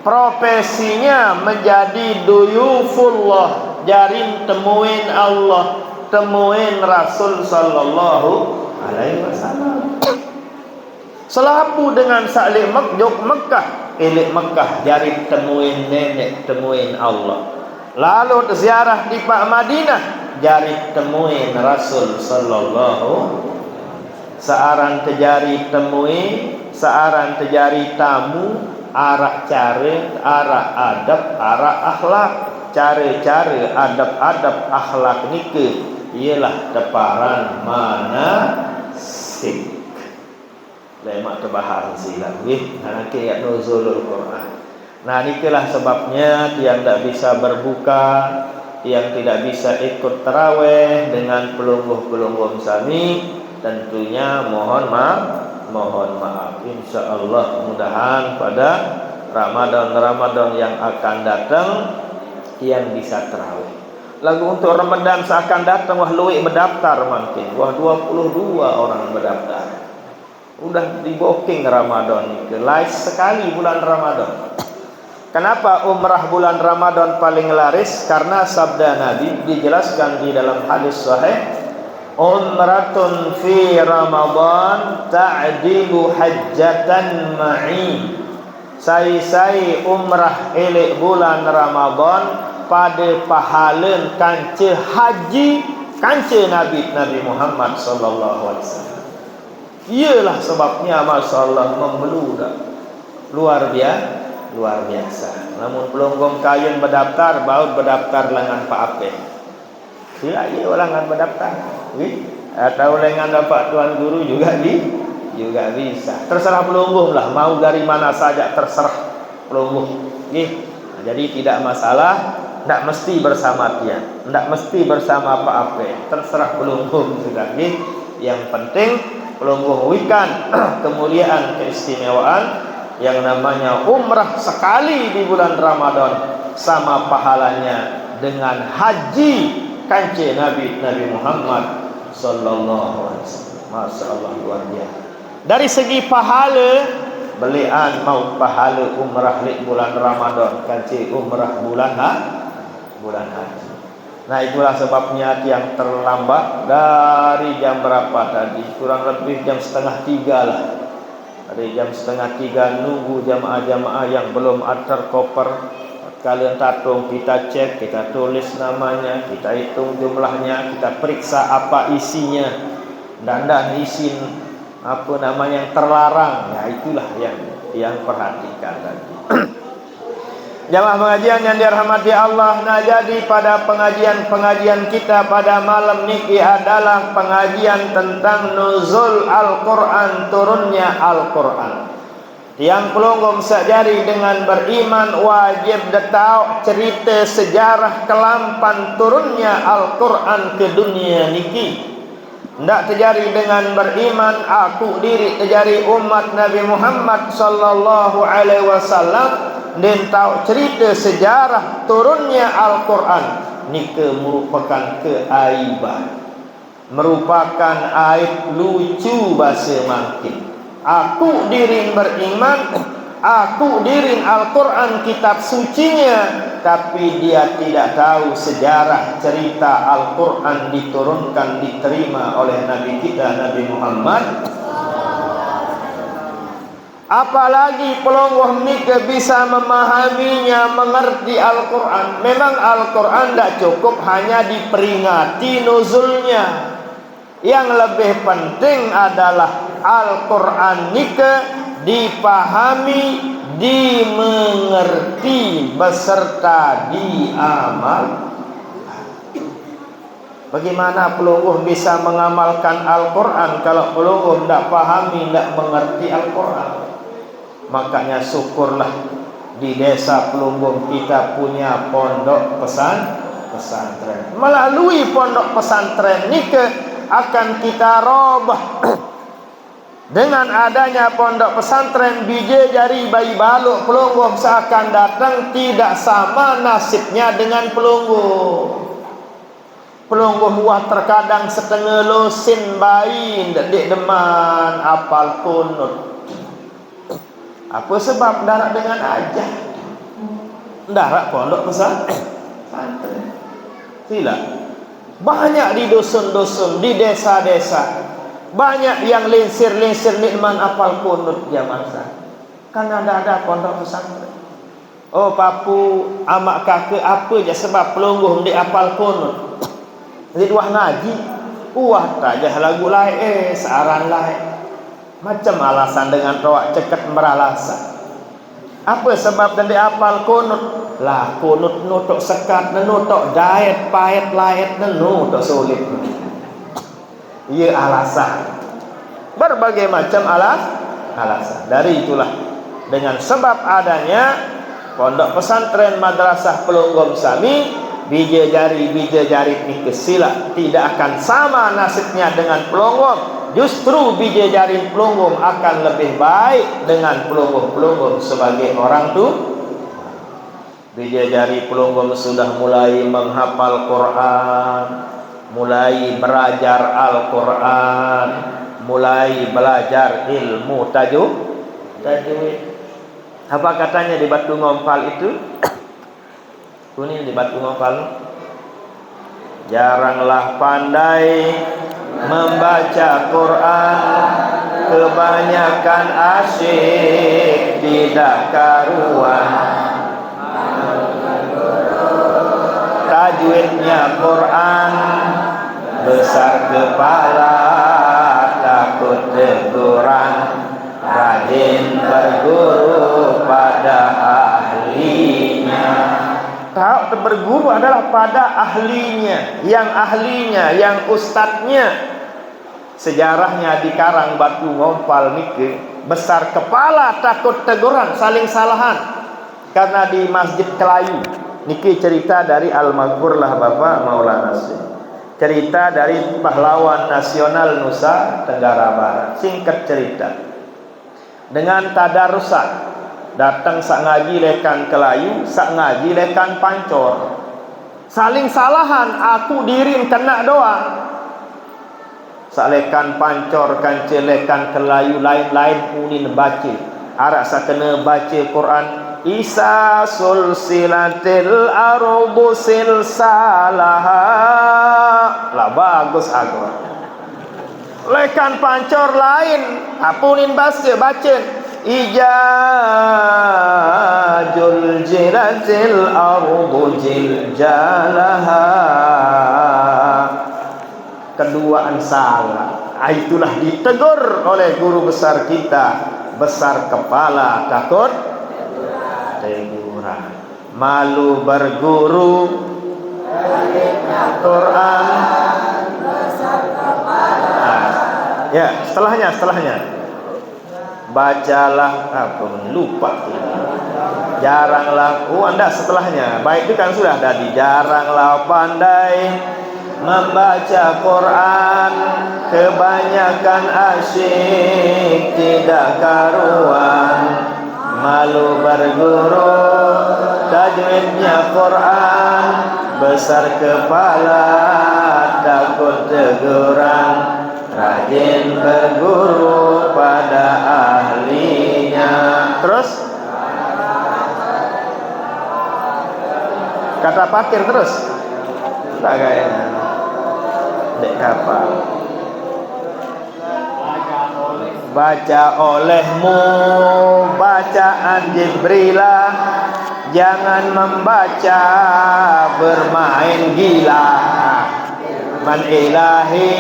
profesinya menjadi duyufullah, jarin temuin Allah, temuin Rasul sallallahu alaihi wasallam. Selapu dengan saklik jok Mekah ilik Mekah jari temuin nenek, temuin Allah. Lalu ziarah di Pak Madinah jari temuin Rasul sallallahu. Searan terjari temui, searan terjari tamu, arak care, arak adab, arak akhlak, care-care adab-adab akhlak nike ialah teparan manasik. Lemak terbahar silang nanti ayat nuzulul Quran. Nah inilah sebabnya tiang tidak bisa berbuka, tiang tidak bisa ikut taraweh dengan pelungguh-pelungguh sami. Tentunya mohon maaf. Insyaallah mudahan pada Ramadan yang akan datang tiang bisa taraweh. Lagu untuk Ramadan seakan datang wah luwih mendaftar mungkin. Wah 22 orang mendaftar. Udah di booking Ramadan itu lais sekali bulan Ramadan. Kenapa umrah bulan Ramadan paling laris? Karena sabda Nabi dijelaskan di dalam hadis sahih, umratun fi Ramadan ta'dilu hajjatan ma'i. Sai umrah elek bulan Ramadan pada pahalan kance haji kance Nabi Muhammad sallallahu alaihi wasallam. Iyalah sebabnya masyaallah membeludak luar biasa. Namun pelonggong kain berdaftar baut berdaftar lengan Pak Ape. Sila iya orang berdaftar. Atau lengan dapat tuan guru juga bisa. Terserah pelungguh lah mau dari mana saja terserah pelungguh. Nah, jadi tidak masalah, tidak mesti bersama dia, tidak mesti bersama Pak Ape. Terserah pelungguh juga. Yang penting pelungguh wikan kemuliaan keistimewaan yang namanya umrah sekali di bulan Ramadan sama pahalanya dengan haji kance Nabi Muhammad sallallahu alaihi wasallam. Masyaallah luar biasa. Dari segi pahala belian mau pahala umrah di bulan Ramadan kance umrah bulan haji. Nah itulah sebabnya yang terlambat dari jam berapa tadi? Kurang lebih jam 2:30 lah. Dari jam 2:30 nunggu jamaah-jamaah yang belum antar koper. Kalian tatung kita cek, kita tulis namanya, kita hitung jumlahnya, kita periksa apa isinya. Dan isi apa namanya yang terlarang. Ya itulah yang perhatikan tadi. Jamaah pengajian yang dirahmati Allah. Nah jadi pada pengajian kita pada malam niki adalah pengajian tentang nuzul Al-Quran, turunnya Al-Quran. Tiang pelonggom sakjari dengan beriman wajib tahu cerita sejarah kelampan turunnya Al-Quran ke dunia niki. Ndak terjadi dengan beriman aku diri terjadi umat Nabi Muhammad sallallahu alaihi wasallam dan tahu cerita sejarah turunnya Al-Quran niki merupakan keaiban, merupakan aib lucu bahasa mangkin. Aku diri beriman, aku diri Al-Quran kitab sucinya, tapi dia tidak tahu sejarah cerita Al-Quran diturunkan, diterima oleh Nabi kita Nabi Muhammad. Apalagi pelongoh nike bisa memahaminya, mengerti Al-Quran. Memang Al-Quran tidak cukup hanya diperingati nuzulnya. Yang lebih penting adalah Al-Quran nike dipahami, dimengerti beserta diamal. Bagaimana pelungguh bisa mengamalkan Al-Quran kalau pelungguh tidak pahami, tidak mengerti Al-Quran? Makanya syukurlah di desa pelungguh kita punya pondok pesantren. Melalui pondok pesantren nike akan kita robah. Dengan adanya pondok pesantren biji jari bayi baluk pelungguh seakan datang tidak sama nasibnya dengan pelungguh. Pelungguh wah terkadang setengah losin bayi ndak deman apal kunut. Apa sebab darat dengan aja? Darat pondok pesantren. Tidak. Banyak di dusun-dusun, di desa-desa. Banyak yang linsir-linsir nikman apal kunut dia masa. Karena ada pondok pesantren. Oh papu, amak kakek apa je sebab pelungguh di apal kunut. Jadi wah ngaji, wah tajah lagu lain, searan lain. Macam alasan dengan roak ceket meralasan. Apa sebab dan di apal kunut? Lah kunut nutuk sekat, nutuk diet, pahit, lahit, nutuk sulit. Ia alasan. Berbagai macam alasan. Dari itulah dengan sebab adanya pondok pesantren madrasah pelunggom sami, biji jari ini kesila tidak akan sama nasibnya dengan pelunggom. Justru biji jari pelunggom akan lebih baik dengan pelunggom sebagai orang tu. Biji jari pelunggom sudah mulai menghafal Quran, mulai belajar Al-Quran, mulai belajar ilmu tajwid. Apa katanya di Batu Ngompal itu? Kuning di Batu Ngompal. Jaranglah pandai membaca Quran, kebanyakan asyik tidak karuan. Tajwidnya Quran, besar kepala, takut teguran, rajin berguru pada ahlinya. Tahu berguru adalah pada ahlinya, yang ustadznya. Sejarahnya di Karang Batu Ngompal niki, besar kepala takut teguran, saling salahan. Karena di Masjid Kelayu niki cerita dari almarhumlah Bapak Maulana Syekh. Cerita dari pahlawan nasional Nusa Tenggara Barat. Singkat cerita. Dengan tadarusan datang sak ngaji lekan Kelayu, sak ngaji lekan Pancor. Saling salahan, aku dirin kena doa. Sak lekan Pancor kan lekan Kelayu lain-lain unin baca. Arak sak kena baca Quran. Isa sulsilatil arbu silsalaha. Lah bagus agor. Lekan Pancor lain apunin baca ijajul jilatil arbu jiljalaha. Keduaan salah. Itulah ditegur oleh guru besar kita, besar kepala takut teguran, malu berguru Quran. Ya, setelahnya Bacalah apa lupa tu. Jaranglah anda setelahnya. Baik itu kan sudah tadi. Jaranglah pandai membaca Quran, kebanyakan asyik tidak karuan. Malu berguru tajwidnya Quran, besar kepala takut teguran. Rajin berguru pada ahlinya. Terus kata pakir terus. Tak kayaknya dek kapal. Baca olehmu bacaan Jibrilah, jangan membaca bermain gila. Man ilahi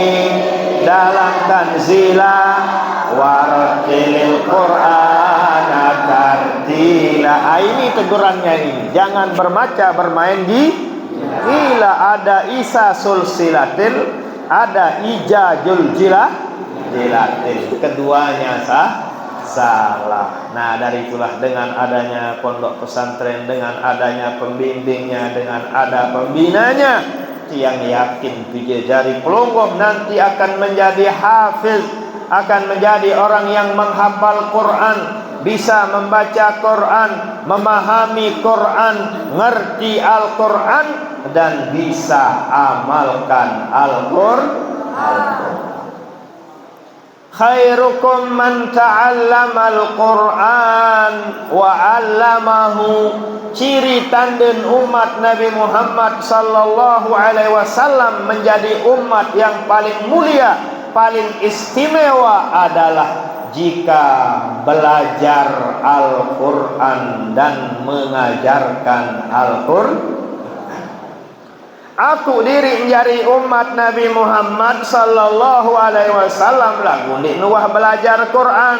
dalam tanzilah, warattilil Qur'ana tartila. Ini tegurannya ini. Jangan bermaca bermain gila. Ada isa sulsilatil, ada ijajul jilatil. Keduanya salah. Nah, dari itulah dengan adanya pondok pesantren, dengan adanya pembimbingnya, dengan ada pembinanya, yang yakin bidadari pelonggong nanti akan menjadi hafiz, akan menjadi orang yang menghafal Quran, bisa membaca Quran, memahami Quran, ngerti Al-Quran, dan bisa amalkan Al-Quran. Khairukum man ta'allamal Qur'an wa 'allamahu. Ciri tanda umat Nabi Muhammad sallallahu alaihi wasallam menjadi umat yang paling mulia, paling istimewa adalah jika belajar Al-Qur'an dan mengajarkan Al-Qur'an. Aku diri menjadi umat Nabi Muhammad sallallahu alaihi wasallam lagu di nuah belajar Quran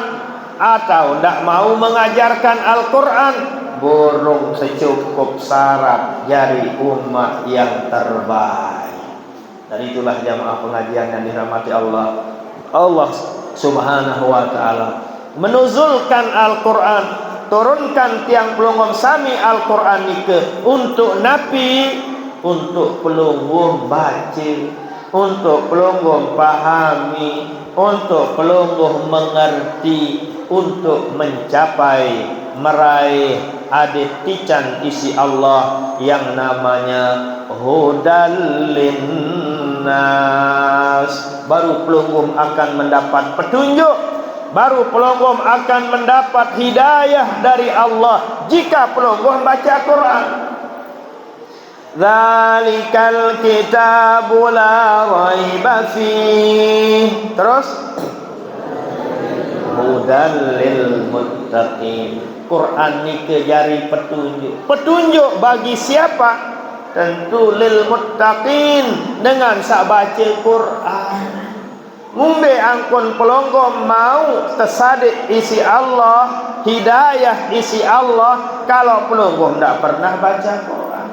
atau ndak mau mengajarkan Al-Quran, burung secukup syarat jadi umat yang terbaik. Dan itulah jamaah pengajian yang dirahmati Allah. Allah Subhanahu wa taala menuzulkan Al-Quran, turunkan tiang pelonggong sami Al-Quran nike untuk Nabi, untuk pelonggong baca, untuk pelonggong pahami, untuk pelonggong mengerti, untuk mencapai meraih adit tican isi Allah yang namanya hudal linnas. Baru pelonggong akan mendapat petunjuk, baru pelonggong akan mendapat hidayah dari Allah jika pelonggong baca Quran. Dzalikal kitabu la raiba fih. Terus hudal lil muttaqin. Quran ni kejari petunjuk. Petunjuk bagi siapa? Tentu lil muttaqin, dengan sak baca Quran. Mumbe angkon pelonggong mau tersadik isi Allah, hidayah isi Allah, kalau pelonggong tak pernah baca Quran.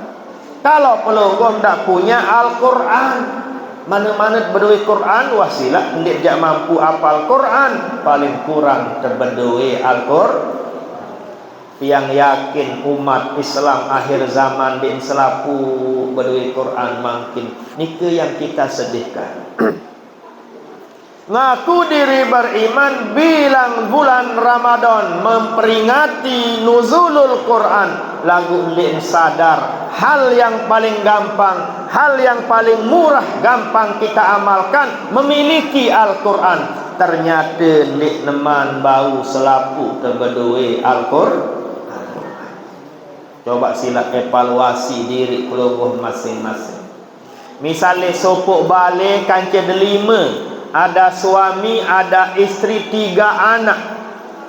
Kalau pelonggong tak punya Al-Quran, mana-mana berdui Quran wasilah ndik jak mampu apal Quran, paling kurang terberdui Al-Quran. Yang yakin umat Islam akhir zaman di selapu berdui Quran makin nike yang kita sedihkan. Ngaku diri beriman bilang bulan Ramadan memperingati nuzulul Quran, lagu ndik sadar hal yang paling gampang, hal yang paling murah gampang kita amalkan, memiliki Al-Quran. Ternyata ndik neman bau selapu terberdui Al-Quran. Coba sila evaluasi diri pelonggong masing-masing. Misalnya sopok balik kancah delima, ada suami, ada istri, 3 anak.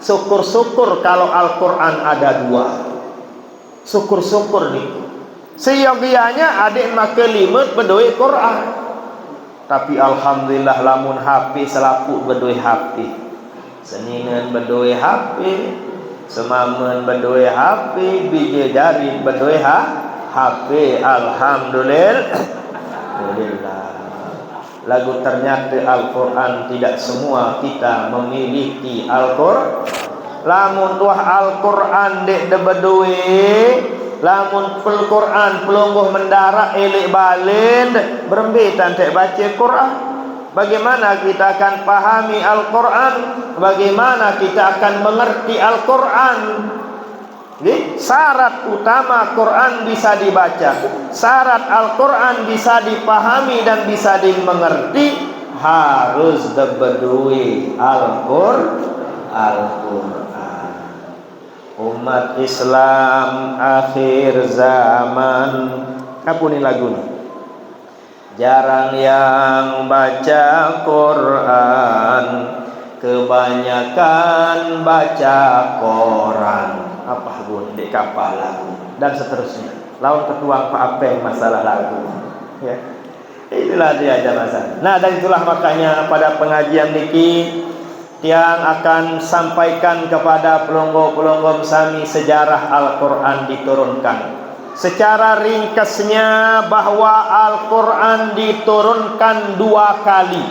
Syukur-syukur kalau Al-Quran ada 2. Syukur-syukur nih. Seyogianya adik maka 5 berdui Quran. Tapi alhamdulillah lamun HP selapu berdui HP. Seningan berdui HP, semamen berdui HP, biji jari berdui HP. Alhamdulillah. lagu ternyata Al-Quran tidak semua kita memiliki Al-Quran. Lamun tuah Al-Quran dek debedui, lamun Al-Quran pelungguh mendarat elik balen berembitan tak baca Quran. Bagaimana kita akan pahami Al-Quran? Bagaimana kita akan mengerti Al-Quran? Syarat utama Quran bisa dibaca, syarat Al-Quran bisa dipahami dan bisa dimengerti, harus debedui Al-Quran. Umat Islam akhir zaman, kapuni lagu jarang yang baca Quran, kebanyakan baca koran. Apa pun di kapal lagu dan seterusnya. Lawan ketuang Pak Apeng masalah lagu. Ya. Itulah dia aja masalah. Nah, dan itulah makanya pada pengajian niki yang akan sampaikan kepada pelonggo-pelonggo sami sejarah Al-Quran diturunkan. Secara ringkasnya bahwa Al-Quran diturunkan 2 kali.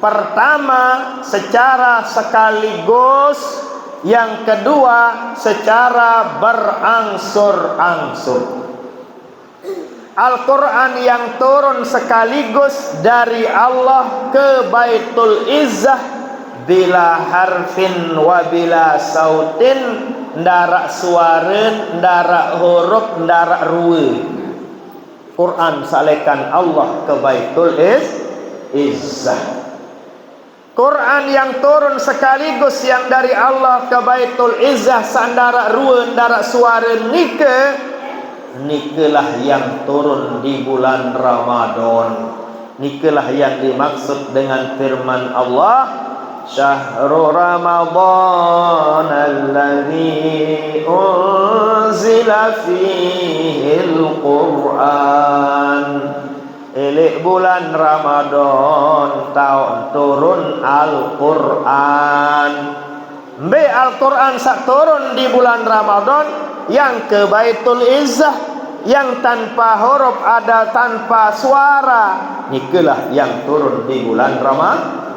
Pertama secara sekaligus, yang kedua secara berangsur-angsur. Al-Quran yang turun sekaligus dari Allah ke Baitul Izzah bila harfin wa bila sautin, ndarak suaren, ndarak huruf, ndarak ruwe. Quran salekan Allah ke Baitul Izzah. Quran yang turun sekaligus yang dari Allah ke Baitul Izzah sandara ruwen darak suara nikelah yang turun di bulan Ramadan. Nikelah yang dimaksud dengan firman Allah, Syahrul Ramadan alladzi unzila fihil Quran. Elek bulan Ramadan tahun turun Al-Quran. Be Al-Quran sak turun di bulan Ramadan yang ke Baitul Izzah, yang tanpa huruf ada tanpa suara. Nikelah yang turun di bulan Ramadan.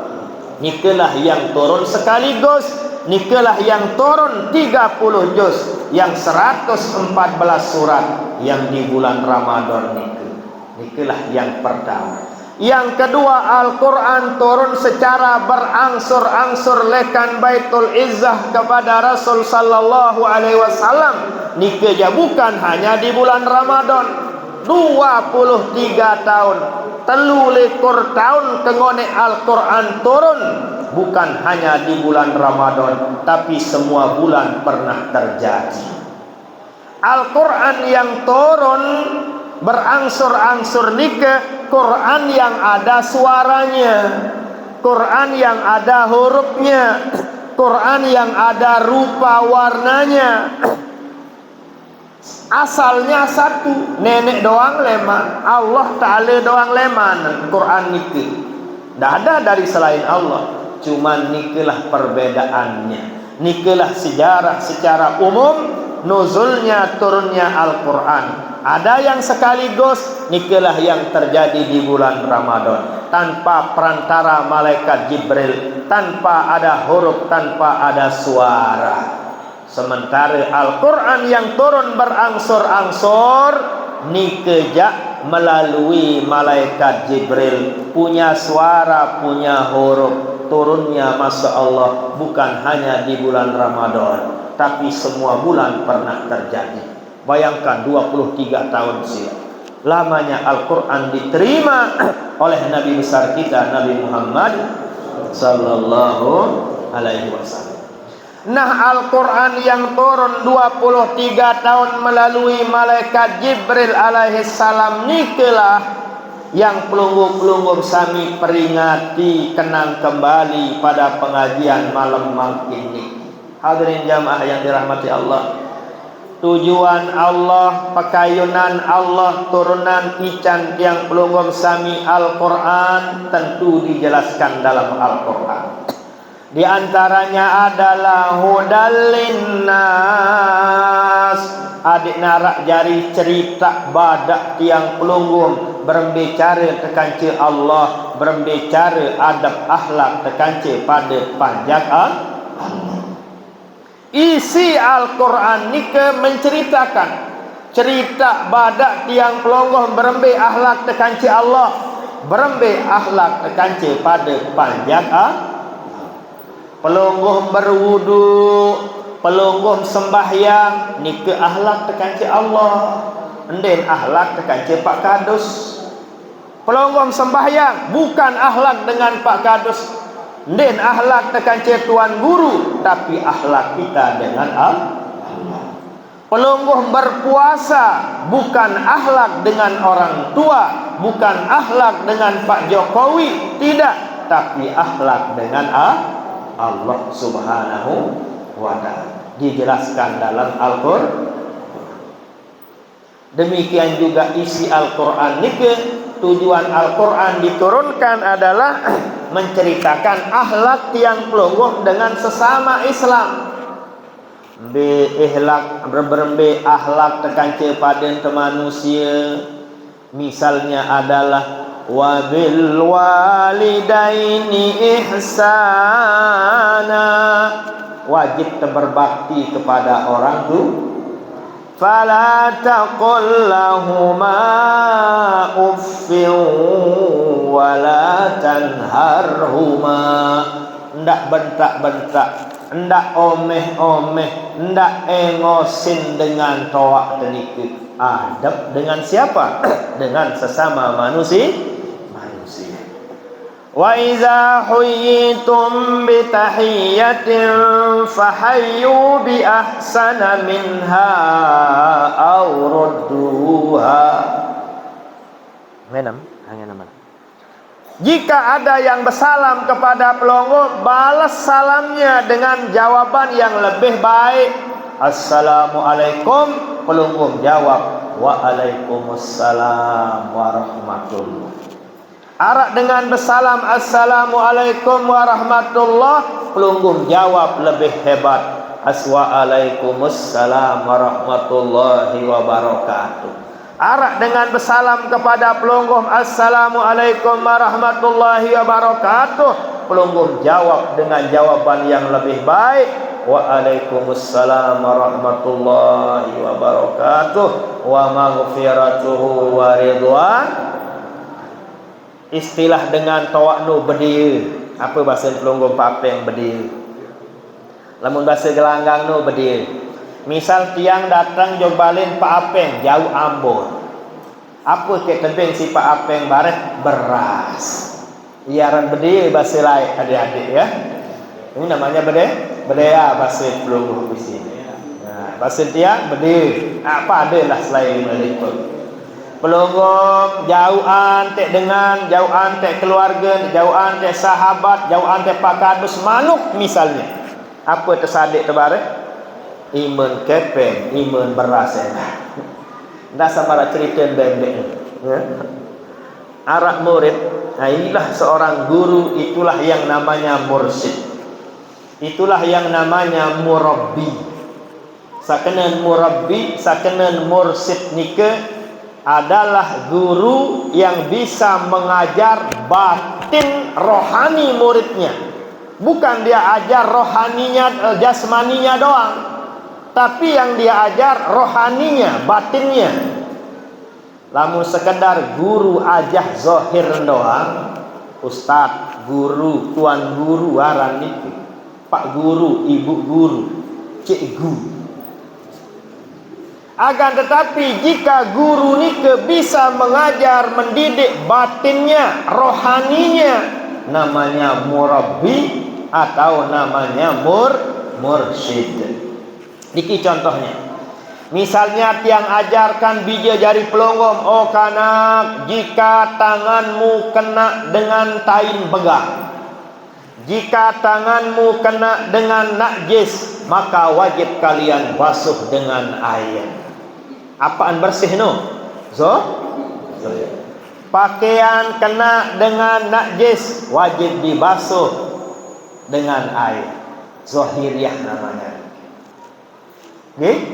Nikelah yang turun sekaligus. Nikelah yang turun 30 juz, yang 114 surat yang di bulan Ramadan nike. Inilah yang pertama. Yang kedua, Al-Quran turun secara berangsur-angsur lekan Baitul Izzah kepada Rasul sallallahu alaihi wasallam. Nikah bukan hanya di bulan Ramadan. 23 tahun, 23 tahun kengone Al-Quran turun, bukan hanya di bulan Ramadan, tapi semua bulan pernah terjadi. Al-Quran yang turun berangsur-angsur nikah, Quran yang ada suaranya, Quran yang ada hurufnya, Quran yang ada rupa warnanya. Asalnya satu, nenek doang leman, Allah Ta'ala doang leman Quran nikah. Tidak ada dari selain Allah, cuman nikahlah perbedaannya. Nikahlah sejarah secara umum nuzulnya turunnya Al-Quran. Ada yang sekaligus, nikalah yang terjadi di bulan Ramadan, tanpa perantara malaikat Jibril, tanpa ada huruf, tanpa ada suara. Sementara Al-Quran yang turun berangsur-angsur, nikah melalui malaikat Jibril, punya suara, punya huruf. Turunnya Masya Allah bukan hanya di bulan Ramadan, tapi semua bulan pernah terjadi. Bayangkan 23 tahun silam lamanya Al-Quran diterima oleh Nabi besar kita Nabi Muhammad sallallahu alaihi wasallam. Nah, Al-Quran yang turun 23 tahun melalui malaikat Jibril alaihi salam nikelah yang pelungguh-pelungguh sami peringati kenang kembali pada pengajian malam ini. Hadirin jamaah yang dirahmati Allah, tujuan Allah, pakayunan Allah, turunan ican yang pelungguh sami Al-Quran tentu dijelaskan dalam Al-Quran. Di antaranya adalah hudal linnas. Adik narak jari cerita badak tiang pelunggung berbicara tekan Allah berbicara adab akhlak terkancil pada panjang Allah. Isi Al-Quran ni menceritakan cerita badak tiang pelongoh berembe akhlak terkancil Allah, berembe akhlak terkancil pada panjang pelongoh berwudu, pelongoh sembahyang ni akhlak terkancil Allah. Enden akhlak terkancil Pak Kadus. Pelongoh sembahyang bukan akhlak dengan Pak Kadus. Enden akhlak terkancil Tuan Guru, tapi akhlak kita dengan Allah. Pelongoh berpuasa bukan akhlak dengan orang tua, bukan akhlak dengan Pak Jokowi, tidak, tapi akhlak dengan Allah Subhanahu wa ta'ala. Dijelaskan dalam Al-Qur'an. Demikian juga isi Al-Quran ni tujuan Al-Quran diturunkan adalah menceritakan akhlak tiang pelongoh dengan sesama Islam. Berembe akhlak terkancil pada manusia. Misalnya adalah wabil walidaini ihsana, wajib berbakti kepada orang tua. Fala taqul lahuma uffin wala tanharhuma, ndak bentak-bentak, ndak omeh-omeh, ndak engosin dengan toak tenikut. Adab dengan siapa? Dengan sesama manusia. Wa iza huyitum bi tahiyyatin fahayyu bi ahsana minha aw rudduha. Jika ada yang bersalam kepada pelongoh, balas salamnya dengan jawaban yang lebih baik. Assalamualaikum, pelongoh jawab waalaikumsalam warahmatullahi. Arak dengan bersalam assalamualaikum warahmatullah, pelunggung jawab lebih hebat assalamualaikumsalam warahmatullahi wabarakatuh. Arak dengan bersalam kepada pelunggung assalamualaikum warahmatullahi wabarakatuh, pelunggung jawab dengan jawaban yang lebih baik waalaikumsalam warahmatullahi wabarakatuh wa maghfiratuhu wa ridwan. Istilah dengan tawaknu bedia. Apa bahasa pelonggong papeng bedia? Lamun bahasa gelanggang nu bedia. Misal tiang datang jobalin Pak Apeng jauh Ambon. Apa ke tebing si Pak Apeng bareh beras. Iaran bedia bahasa lain adik-adik ya. Ini namanya bedia bahasa pelonggong di sini. Nah, bahasa tiang bedia. Apa adalah selain meliput. Pelonggong jauhan tek dengan, jauhan tek keluarga, jauhan tek sahabat, jauhan tek Pak Kadus manuk misalnya. Apa tersadik terbarek? Iman kepeng, iman beras enak. Dah sama cerita bembek. Ya. Arak murid, nah inilah seorang guru, itulah yang namanya mursyid. Itulah yang namanya murabbi. Sakenan murabbi, sakenan mursyid nike adalah guru yang bisa mengajar batin rohani muridnya. Bukan dia ajar rohaninya, jasmaninya doang, tapi yang dia ajar rohaninya, batinnya. Lamun sekedar guru ajar zahir doang, ustaz, guru, tuan guru aran itu, pak guru, ibu guru, cikgu. Akan tetapi jika guru ni bisa mengajar, mendidik batinnya, rohaninya, namanya murabbi atau namanya mursyid. Diki contohnya. Misalnya tiang ajarkan bija jari pelonggong, oh kanak, jika tanganmu kena dengan tain begang, jika tanganmu kena dengan najis, maka wajib kalian basuh dengan air. Apaan bersih no? Pakaian kena dengan najis, wajib dibasuh dengan air. Zahiriyah namanya. Okay?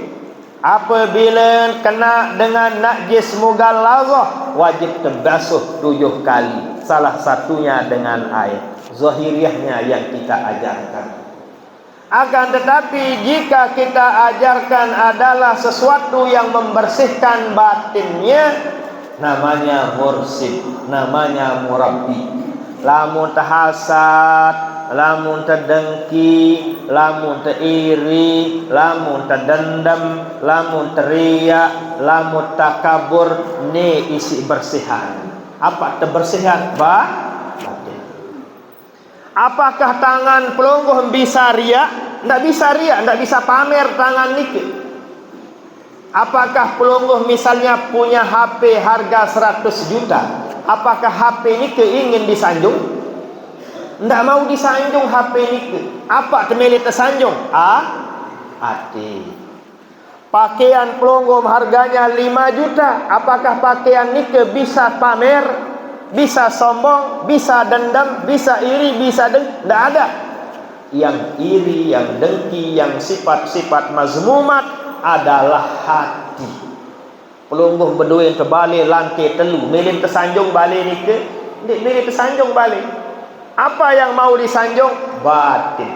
Apabila kena dengan najis mughalazah, wajib terbasuh 7 kali salah satunya dengan air. Zahiriahnya yang kita ajarkan. Akan tetapi jika kita ajarkan adalah sesuatu yang membersihkan batinnya, namanya mursyid, namanya murabbi. Lamun terhasad, lamun terdengki, lamun teriri, lamun terdendam, lamun teriak, lamun takabur, ni isi bersihan. Apa terbersihan? Batin. Apakah tangan pelungguh bisa riak? Tak bisa riak, tak bisa pamer tangan ni ke? Apakah pelungguh misalnya punya HP harga 100 juta? Apakah HP ni ke ingin disanjung? Tak mau disanjung HP ni ke? Apa temeli tersanjung? Hati. Pakaian pelungguh harganya 5 juta. Apakah pakaian ni ke bisa pamer? Bisa sombong, bisa dendam, bisa iri, bisa dengki? Tak ada. Yang iri, yang dengki, yang sifat-sifat mazmumat adalah hati. Pelungguh berdua yang terbalik lantai telu, milih tersanjung balik ni ke? Dia milih tersanjung balik. Apa yang mau disanjung? Batin.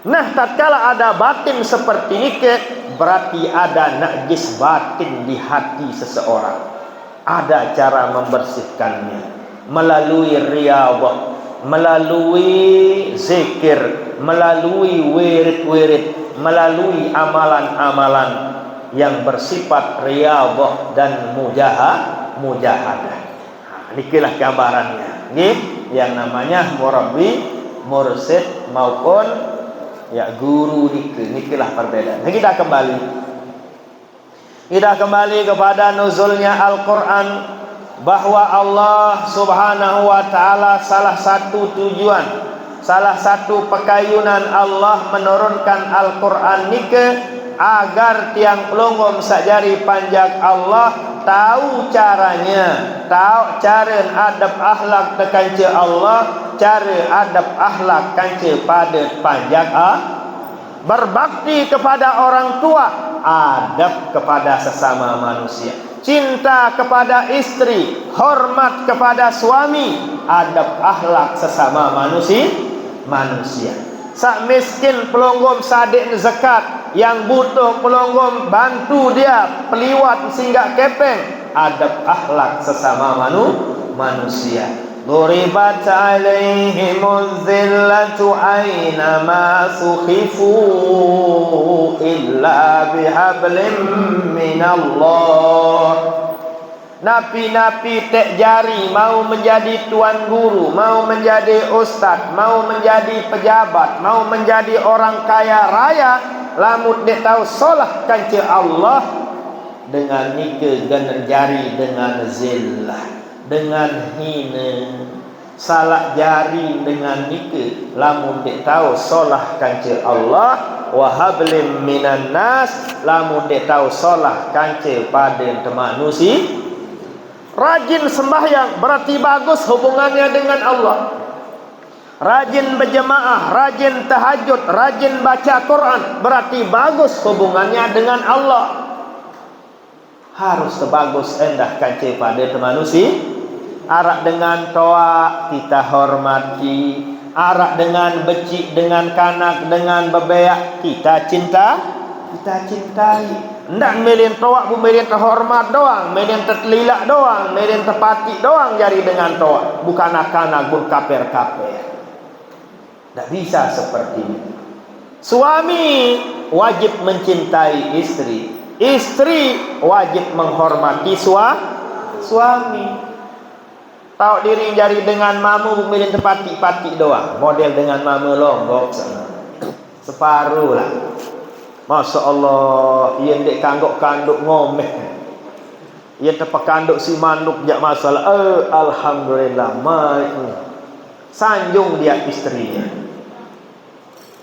Nah, tatkala ada batin seperti ini ke, berarti ada najis batin di hati seseorang. Ada cara membersihkannya melalui riyadhah, melalui zikir, melalui wirid-wirid, melalui amalan-amalan yang bersifat riyadhah dan mujahadah. Inilah gambarannya. Nggih, yang namanya murabbi, mursyid maupun ya guru nikilah perbedaan. Kita kembali kepada nuzulnya Al-Quran, bahwa Allah subhanahu wa ta'ala salah satu tujuan, salah satu pekayunan Allah menurunkan Al-Quran nike agar tiang pelunggum sajari panjang Allah tahu caranya, tahu cara adab akhlak tekanca Allah, cara adab akhlak kanca pada panjang berbakti kepada orang tua, adab kepada sesama manusia, cinta kepada istri, hormat kepada suami, adab akhlak sesama manusia. Sak miskin pelunggum sadik zakat, yang butuh pelunggum bantu dia peliwat sehingga kepeng, adab akhlak sesama manusia. Duribat alaihimuz zillatu aynama sukhifu illa bihablim minallah. Napi-napi tek jari mau menjadi tuan guru, mau menjadi ustaz, mau menjadi pejabat, mau menjadi orang kaya raya, lamun dia tahu solah kanca Allah dengan nike ganan jari, dengan zillah, dengan hina, salak jari dengan nike, lamun dia tahu solah kanca Allah, wahablim minan nas, lamun dia tahu solah kanca pada manusia. Rajin sembahyang berarti bagus hubungannya dengan Allah. Rajin berjemaah, rajin tahajud, rajin baca Quran, berarti bagus hubungannya dengan Allah. Harus sebagus endah kanca pada manusia. Arak dengan toa kita hormati, arak dengan becik, dengan kanak, dengan bebeak kita cintai. Ndak melin toa bu melin terhormat doang, melin tertelilak doang, melin terpati doang jari dengan toa, bukan anak-anak bun kaper-kaper. Ndak bisa seperti ini. Suami wajib mencintai istri, istri wajib menghormati suami. Tahu diri jari dengan mamu milih tepati-pati doang, model dengan mamu lombok sana. Separuh lah. Masya Allah, ia ndek kanduk-kanduk ngomeh. Ia terpekanduk si manuk jak masalah. Alhamdulillah, sanjung dia istrinya.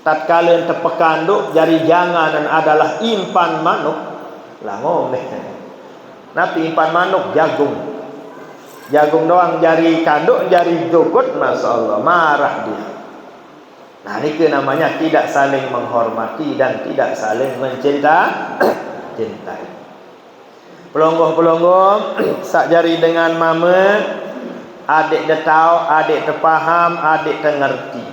Tatkala terpekanduk jari janganan adalah impan manuk, lah ngomeh. Napi impan manuk jagung. Jagung doang jari kanduk, jari jokut, Masya Allah, marah dia. Nah, ini namanya tidak saling menghormati dan tidak saling mencintai. Pelonggoh-pelonggoh sak jari dengan mama, adik dia tahu, adik dia faham, adik dia ngerti.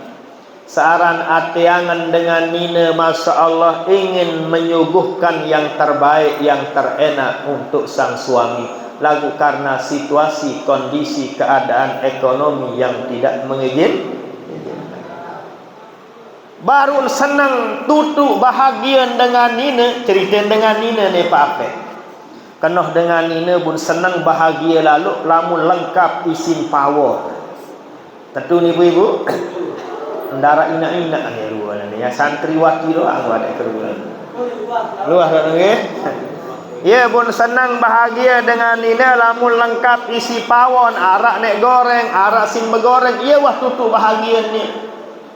Searan atiangan dengan nina, Masya Allah, ingin menyuguhkan yang terbaik, yang terenak untuk sang suami. Lagu karena situasi, kondisi, keadaan ekonomi yang tidak mengizinkan, baru senang tutu bahagia dengan nina. Cerita dengan nina ni Pak Apek, kenoh dengan nina pun senang bahagia lalu lamun lengkap isin power. Tentu ni ibu-ibu ndara ina-ina ni ruan ni ya, santriwati doang ada keruan luah kan nggih. Ya pun senang bahagia dengan nina lamun lengkap isi pawon, arak nek goreng, arak sin begoreng, iya wah tutu bahagia ni.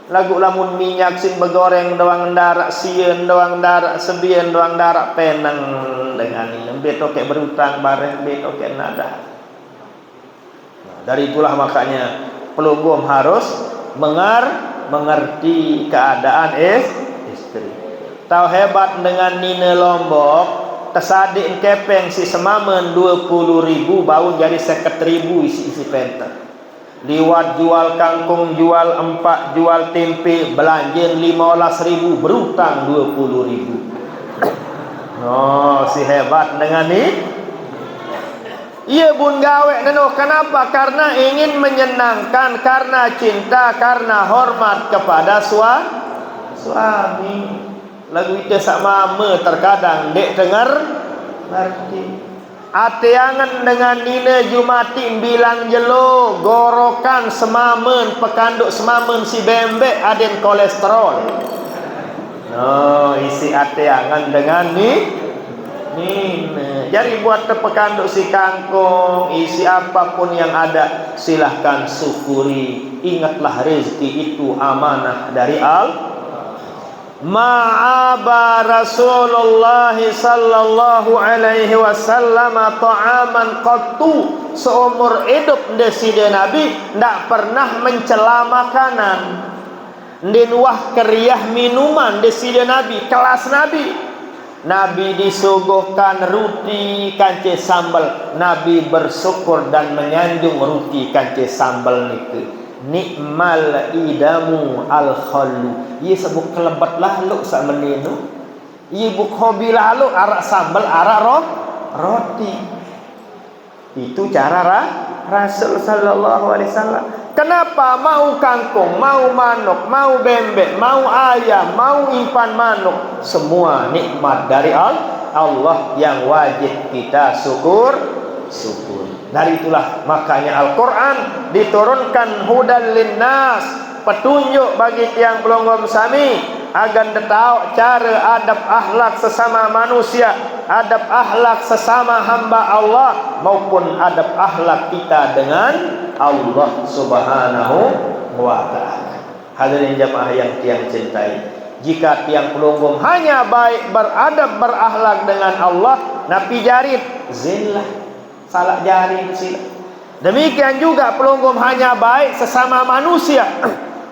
Lagu lamun minyak sin begoreng doang darak sieun, doang darak sebien, doang darak penang dengan nina. Beto kek berutang bareng, beto kek nada. Nah, dari itulah makanya pelugum harus mengerti keadaan istri. Tahu hebat dengan nina Lombok, tersadik kepeng si semamen 20.000 bau jadi 50.000 isi penter. Liwat jual kangkung, jual empak, jual tempe, belanja 15.000, berutang 20.000. Oh, si hebat dengan ni. Ia pun gawe neno. Kenapa? Karena ingin menyenangkan, karena cinta, karena hormat kepada suami. Lagu itu sama terkadang dek dengar ngerti. Atiangan dengan nina Jumati bilang jelo, gorokan semamen, pekanduk semamen si bembek aden kolesterol. No, isi atiangan dengan nina. Jadi buat terpekanduk si kangkung, isi apapun yang ada, silahkan syukuri. Ingatlah rezeki itu amanah dari Allah. Ma'aba Rasulullah sallallahu alaihi wasallam ta'aman qattu. Seumur hidup deside Nabi ndak pernah mencela makanan. Ndin wah keriah minuman deside Nabi, kelas Nabi. Nabi disuguhkan roti kance sambal, Nabi bersyukur dan menyanjung roti kance sambal niku. Nikmal idamu al khallu. Ia sebut kelebat lalu sak meninu. Ia buk hobi lalu arak sambal, arak roti. Itu cara Rasul sallallahu alaihi wasallam. Kenapa mau kangkung, mau manuk, mau bembek, mau ayam, mau impan manuk, semua nikmat dari Allah yang wajib kita syukur. Dari itulah makanya Al-Quran diturunkan hudan linnas, petunjuk bagi tiang pelonggom sami agar tahu cara adab akhlak sesama manusia, adab akhlak sesama hamba Allah maupun adab akhlak kita dengan Allah Subhanahu wa ta'ala. Hadirin jamaah yang tiang cintai, jika tiang pelonggom hanya baik beradab berakhlak dengan Allah, napi jarit zillah, salah jari sila. Demikian juga pelonggom hanya baik sesama manusia,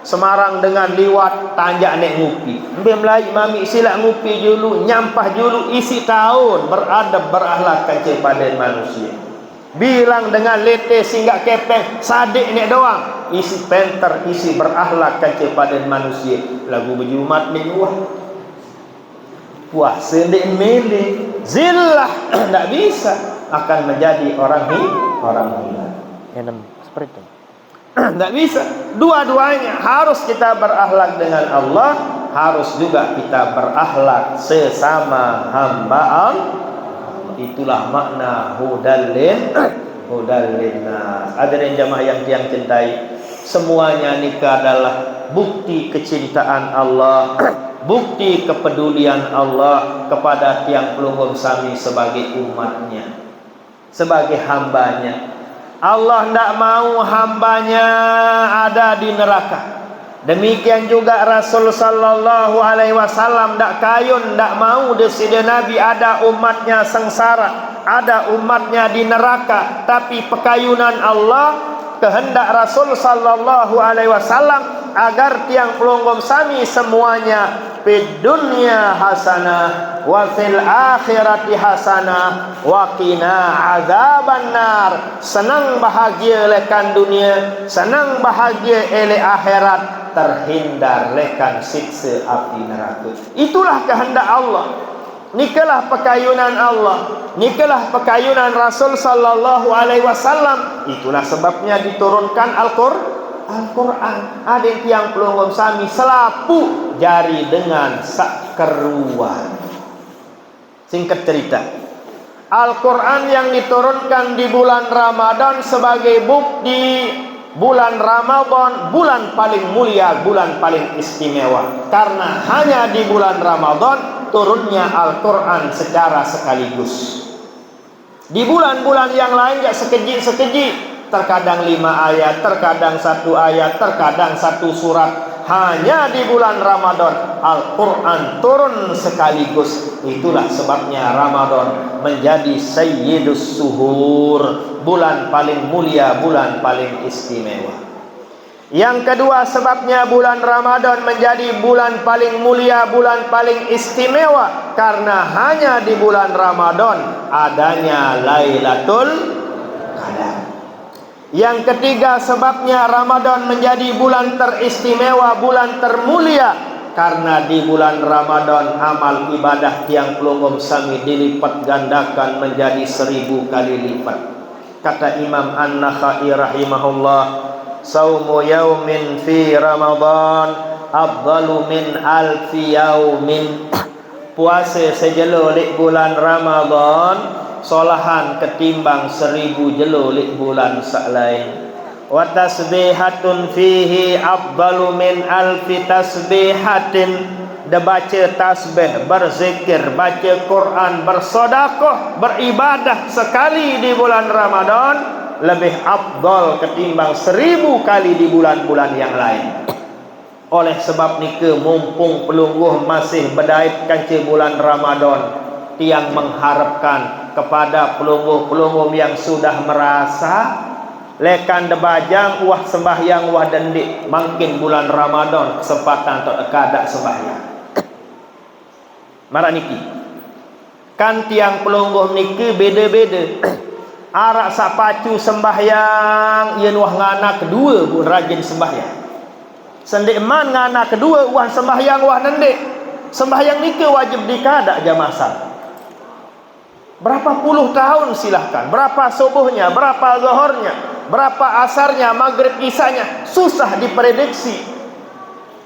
Semarang dengan liwat tanjak nek ngupi. Mbak Melayu mami sila ngupi dulu, nyampah dulu, isi tahun beradab berakhlak kepada manusia. Bilang dengan lete singgah kepeng sadik nek doang, isi penter, isi berakhlak kepada manusia. Lagu berjumat nek wah puasa nek mele zillah tak bisa, akan menjadi orang hilang. Seperti itu. Tidak bisa. Dua-duanya harus kita berakhlak dengan Allah, harus juga kita berakhlak sesama hamba Allah. Itulah makna hudal linnas. Hadirin jamaah yang tiang cintai, semuanya nikah adalah bukti kecintaan Allah, bukti kepedulian Allah kepada tiang pelunggum sami sebagai umatnya, sebagai hambanya. Allah tidak mau hambanya ada di neraka. Demikian juga Rasul sallallahu alaihi wasallam tidak kayun, tidak mau deside Nabi ada umatnya sengsara, ada umatnya di neraka. Tapi pekayunan Allah, kehendak Rasul sallallahu alaihi wasallam agar tiang pelonggom sami semuanya fid dunya hasanah wa fil akhirati hasanah wa qina azabannar. Senang bahagia lekan dunia, senang bahagia ele akhirat, terhindar lekan siksa api neraka. Itulah kehendak Allah. Nikalah pekayunan Allah, nikalah pekayunan Rasul sallallahu alaihi wasallam. Itulah sebabnya diturunkan Al-Quran. Ada yang pelonggom sami selapu jari dengan sakkeruan. Singkat cerita, Al-Quran yang diturunkan di bulan Ramadan sebagai bukti bulan Ramadan bulan paling mulia, bulan paling istimewa. Karena hanya di bulan Ramadan turunnya Al-Quran secara sekaligus. Di bulan-bulan yang lain ya sekejip-sekejip, terkadang 5 ayat, terkadang 1 ayat, terkadang 1 surat. Hanya di bulan Ramadan Al-Quran turun sekaligus. Itulah sebabnya Ramadan menjadi sayyidus suhur, bulan paling mulia, bulan paling istimewa. Yang kedua sebabnya bulan Ramadan menjadi bulan paling mulia, bulan paling istimewa, karena hanya di bulan Ramadan adanya Lailatul Qadar. Yang ketiga sebabnya Ramadan menjadi bulan teristimewa, bulan termulia, karena di bulan Ramadan amal ibadah tiang pelonggom sami dilipat gandakan menjadi 1000 kali lipat. Kata Imam An-Nakhai rahimahullah, saumu yaumin fi Ramadan afdalu min alfi yaumin. Puasa sejelo lik bulan Ramadan solahan ketimbang 1000 jelo lik bulan saklain. Wa tasbihatun fihi afdalu min alfi tasbihatin. Dia baca tasbih, berzikir, baca Quran, bersedekah, beribadah sekali di bulan Ramadan lebih afdal ketimbang 1000 kali di bulan-bulan yang lain. Oleh sebab nika mumpung pelungguh masih berdait kanca bulan Ramadan, tiang mengharapkan kepada pelungguh-pelungguh yang sudah merasa lekan debajang wah sembahyang wah dendik, makin bulan Ramadan kesempatan untuk kada sembahyang. Mara niki kan tiang pelungguh niki beda-beda. Arak sapacu sembahyang yen wah ngana kedua pun rajin sembahyang. Sendik man ngana kedua wah sembahyang wah nendek. Sembahyang niki wajib dikada jamaah. Berapa puluh tahun silahkan, berapa subuhnya, berapa zuhurnya, berapa asarnya, maghrib isanya, susah diprediksi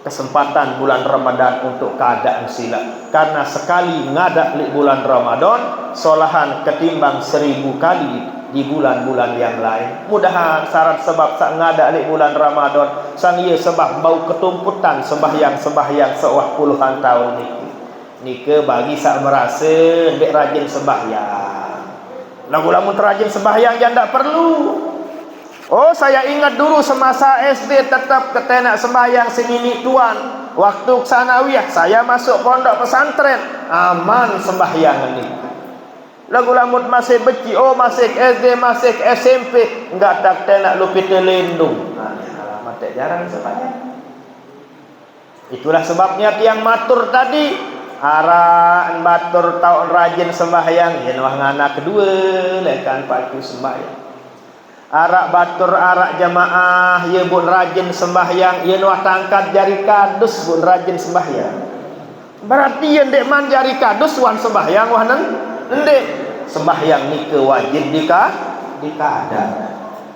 kesempatan bulan Ramadan untuk keadaan sila. Karena sekali ngadak di bulan Ramadan solahan ketimbang 1000 kali di bulan-bulan yang lain. Mudahan syarat sebab sak ngadak di bulan Ramadan sang ia sebab bau ketumputan sembahyang sewah puluhan tahun niki bagi sak merasa dek rajin sembahyang. Lagu-lagu terajin sembahyang yang tak perlu. Oh, saya ingat dulu semasa SD tetap ketenak sembahyang senini tuan. Waktu sanawiyah saya masuk pondok pesantren, aman sembahyang ini. Lagu lamut masih beci, oh masih SD, masih SMP, enggak tak tenak lupit lindung. Alamat tak jarang sembahyang. Itulah sebabnya tiang matur tadi, araan matur tahun rajin sembahyang, yen wah ngana kedua lekan paku sembahyang. Arak batur arak jamaah ye bun rajin sembahyang, ye nuah tangkat jari kadus bun rajin sembahyang. Berarti ye ndek man jari kadus wan sembahyang wah ndek sembahyang nike wajib dikada.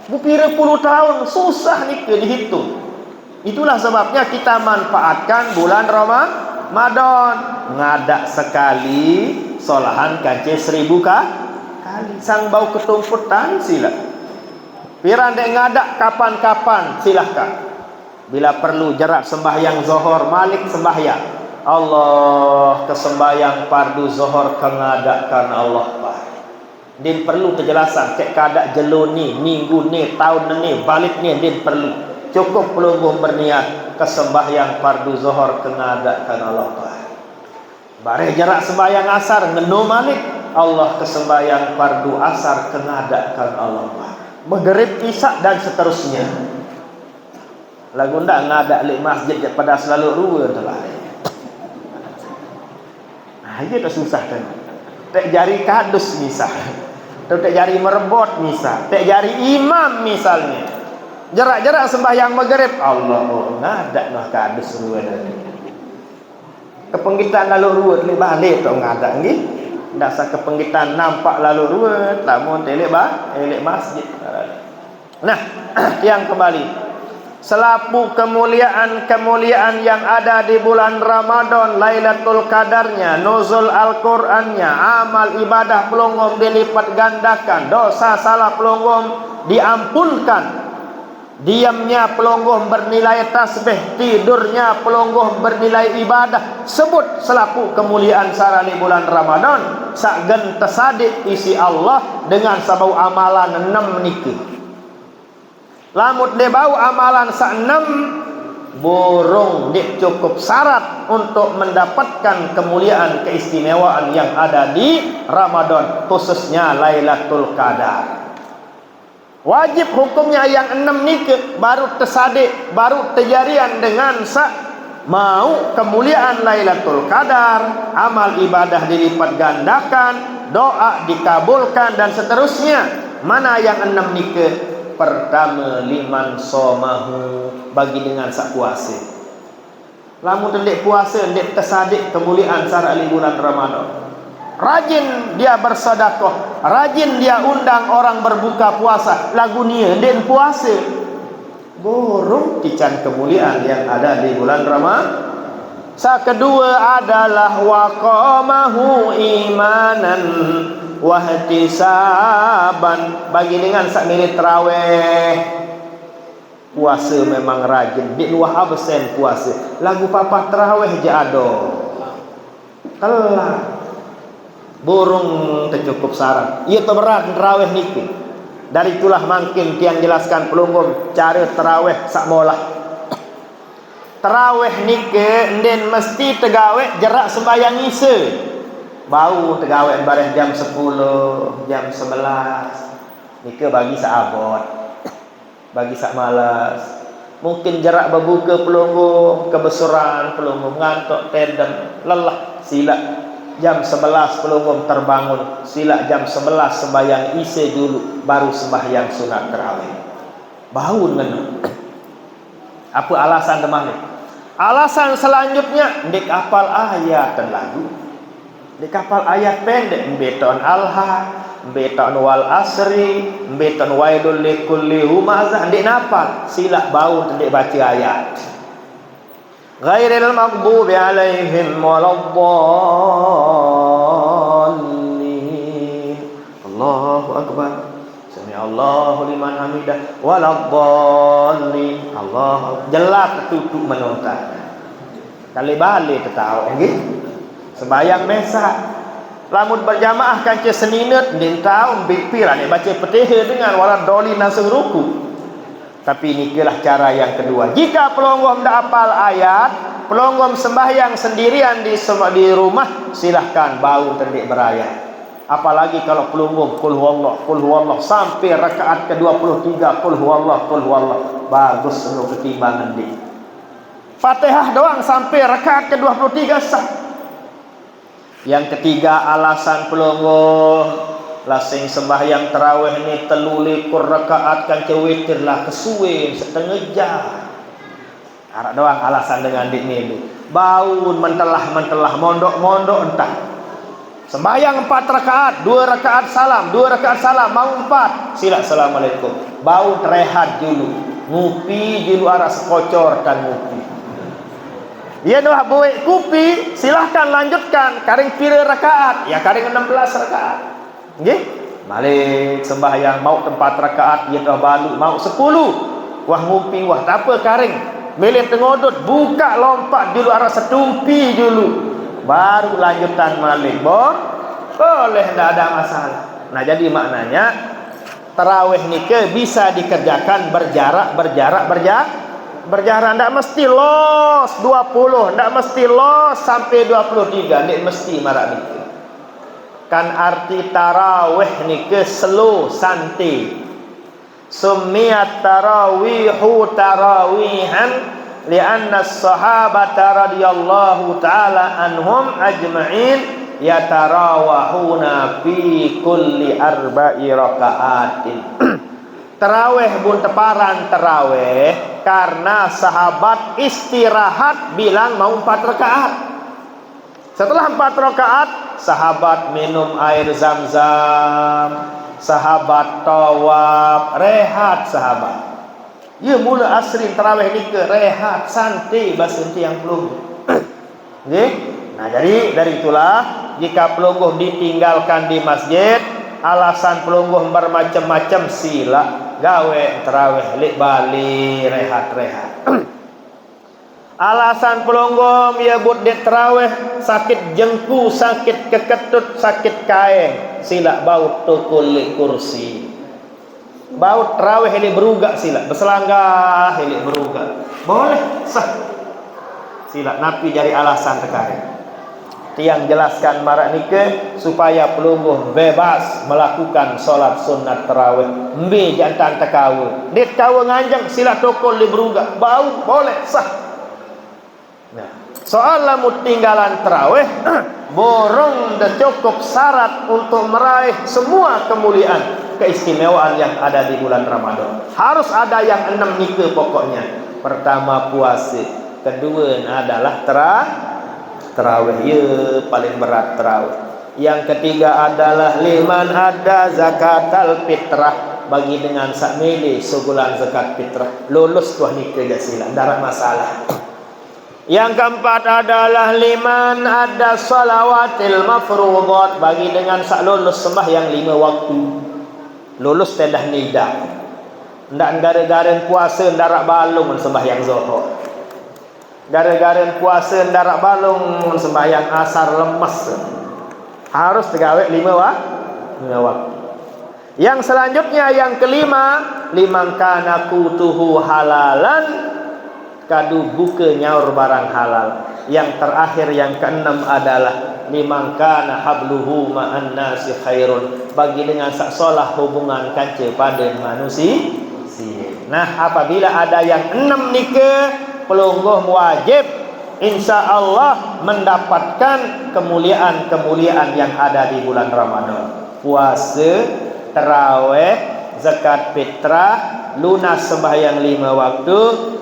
Bupira puluh tahun susah nike dihitung. Itulah sebabnya kita manfaatkan bulan Ramadan. Ngadak sekali solahan kace 1000 kali. Sang bau ketumputan sila. Piran dek ngadak kapan-kapan silahkan. Bila perlu jarak sembahyang zuhur malik sembahyang. Allah kesembahyang fardu zuhur kengadak karena Allah Pak. Din perlu kejelasan kek kadak jelo ni, minggu ni, tahun ni, balik ni din perlu. Cukup pelungguh berniat kesembahyang fardu zuhur kengadak karena Allah Pak. Bare jarak sembahyang asar ngeno malik, Allah kesembahyang fardu asar kengadak karena Allah Pak. Maghrib, isya dan seterusnya. Lagu ndak ngadak lek masjid pada selalu rua tu lah. Ia tak susah kan. Tak jari kadus misal. Tak jari merebot misal. Tak jari imam misalnya. Jarak-jarak sembahyang maghrib Allah ngadak noh kadus rua tadi. Kepenggitan lalu ruwet le balik tok ngadak nggih. Ndak sa kepenggitan nampak lalu ruwet lamun telek elek masjid. Nah, yang kembali selapu kemuliaan yang ada di bulan Ramadan, Lailatul Qadarnya, nuzul Al-Qur'annya, amal ibadah pelonggom dilipat gandakan, dosa salah pelonggom diampunkan, diamnya pelonggom bernilai tasbih, tidurnya pelonggom bernilai ibadah. Sebut selapu kemuliaan sarani bulan Ramadan, sakgen tersadik isi Allah dengan sabau amalan 6 niki. Lamut de bau amalan sak 6 burung dik cukup syarat untuk mendapatkan kemuliaan keistimewaan yang ada di Ramadan, khususnya Lailatul Qadar. Wajib hukumnya yang 6 nikah baru tersadik, baru terjarian dengan sak mau kemuliaan Lailatul Qadar, amal ibadah dilipat gandakan, doa dikabulkan dan seterusnya. Mana yang 6 nikah? Pertama, liman somahu, bagi dengan sak puasa. Lamun ndek puasa ndek tersadik kemuliaan sara bulan Ramadan. Rajin dia bersedekah, rajin dia undang orang berbuka puasa, lagu nia den puasa. Burung tican kemuliaan yang ada di bulan Ramadan. Sa kedua adalah waqamahu imanan wahtisaban, bagi dengan sak mirit tarawih. Puasa memang rajin, dik luah absen puasa. Lagu papa tarawih je ado. Telah burung tercukup syarat. Ia tu berat tarawih niki. Dari itulah makin tiang jelaskan pelunggum cara tarawih sak molah. Tarawih niki nden mesti tegawe jarak sembahyang isa. Bau tegawe bareh jam 10, jam 11. Niki bagi sak abot. Bagi sak malas. Mungkin jarak berbuka pelunggum, kebesuran pelunggum ngantuk tendem, lelah sila jam 11 pelunggum terbangun, sila jam 11 sembahyang isya dulu baru sembahyang sunat tarawih. Bau ngene. Apa alasan demane? Alasan selanjutnya ndek apal ayat dan lagu. Ndek apal ayat pendek, mbeton alha, mbeton wal asri, mbeton wailul likulli humazah, ndek nafal, sila bau ndek baca ayat. Ghairil maghdubi alaihim waladdallin. Allahu akbar. Sami Allahu liman hamidah waladdallin. Allah jelas tutup menonton. Kali balik tahu nggih. Sembayang mesak. Lamun berjamaah kanca seninut din tahu bipira ni baca Fatihah dengan waladdallin langsung ruku. Tapi inilah cara yang kedua. Jika pelonggom tidak hafal ayat, pelonggom sembahyang sendirian di rumah, silahkan bau terdik berayat. Apalagi kalau pelonggom qul huwallah sampai rakaat ke-23 qul huwallah bagus penuh ketimbangan di. Fatihah doang sampai rakaat ke-23 sah. Yang ketiga alasan pelonggom lasing sembahyang tarawih ni telulikur rakaat kan witir lah kesuwe setengah jam. Arak doang alasan dengan dik ni. Baun mentelah mondok entah. Sembahyang 4 rakaat, 2 rakaat salam, 2 rakaat salam, mau 4. Sila assalamualaikum. Baun rehat dulu. Ngupi dulu arah sekocor dan ngupi. Dia dah buat kopi, silahkan lanjutkan. Karing pira rakaat? Ya karing 16 rakaat. Nggih, balik sembahyang mau 4 rakaat, dia dah balik mau 10. Wah ngupi, wah tak apa karing. Milih tengodot, buka lompat dulu arah setumpi dulu. Baru lanjutan malik. Boleh, tidak ada masalah. Nah, jadi maknanya tarawih nikah bisa dikerjakan berjarak. Tidak mesti los 20, tidak mesti los sampai 23, tidak mesti marak nikah. Kan arti tarawih ni ke slow santai. Summiyat tarawihu tarawihan li'anna as-sahabata radhiyallahu ta'ala anhum ajma'in yatarawahuna fi kulli arba'i raka'atin. Tarawih bun teparan tarawih karena sahabat istirahat bilang mau 4 rakaat. Setelah 4 rakaat sahabat minum air zam-zam, sahabat tawaf, rehat sahabat. Ya mula asrin tarawih ni ke rehat santai basinti yang pelungguh. Nggih. Nah, jadi dari itulah jika pelungguh ditinggalkan di masjid, alasan pelungguh bermacam-macam, sila gawe tarawih lik bali rehat-rehat. Alasan pelungguh ya buat di tarawih sakit jengku, sakit keketut, sakit kain, sila baut tukul lik kursi. Baut tarawih ini berugak sila, berselanggah ini berugak. Boleh sah. Sila napi jadi alasan terkait. Tiang jelaskan marak nike supaya pelungguh bebas melakukan solat sunat tarawih. Mbi jantan tekawe. Dit kawe nganjang sila tukul li berugak. Bau boleh sah. Nah, soal lamu tinggalan tarawih borong dah cukup syarat untuk meraih semua kemuliaan keistimewaan yang ada di bulan Ramadan. Harus ada yang 6 nike pokoknya. Pertama puasa, kedua adalah tarawih, ya paling berat tarawih. Yang ketiga adalah liman ada zakatal fitrah, bagi dengan sak mili sebulan zakat fitrah. Lulus tuah nike jasila, ndak masalah. Yang keempat adalah liman ada salawatil mafruḍat, bagi dengan sak lulus sembahyang 5 waktu. Lulus tedah nidah. Ndak gara-gara puasa ndarak balung sembahyang zuhur. Gara-gara puasa ndarak balung sembahyang asar lemes. Harus tegawe 5 waktu. Yang selanjutnya yang kelima, liman kana kutuhu halalan, kadu buka nyaur barang halal. Yang terakhir yang keenam adalah liman kana habluhu ma'an nasi khairun, bagi dengan sak solah hubungan kance pada manusia. Nah, apabila ada yang 6 nike, pelungguh wajib insya-Allah mendapatkan kemuliaan-kemuliaan yang ada di bulan Ramadan. Puasa, tarawih, zakat fitrah, lunas sembahyang 5 waktu,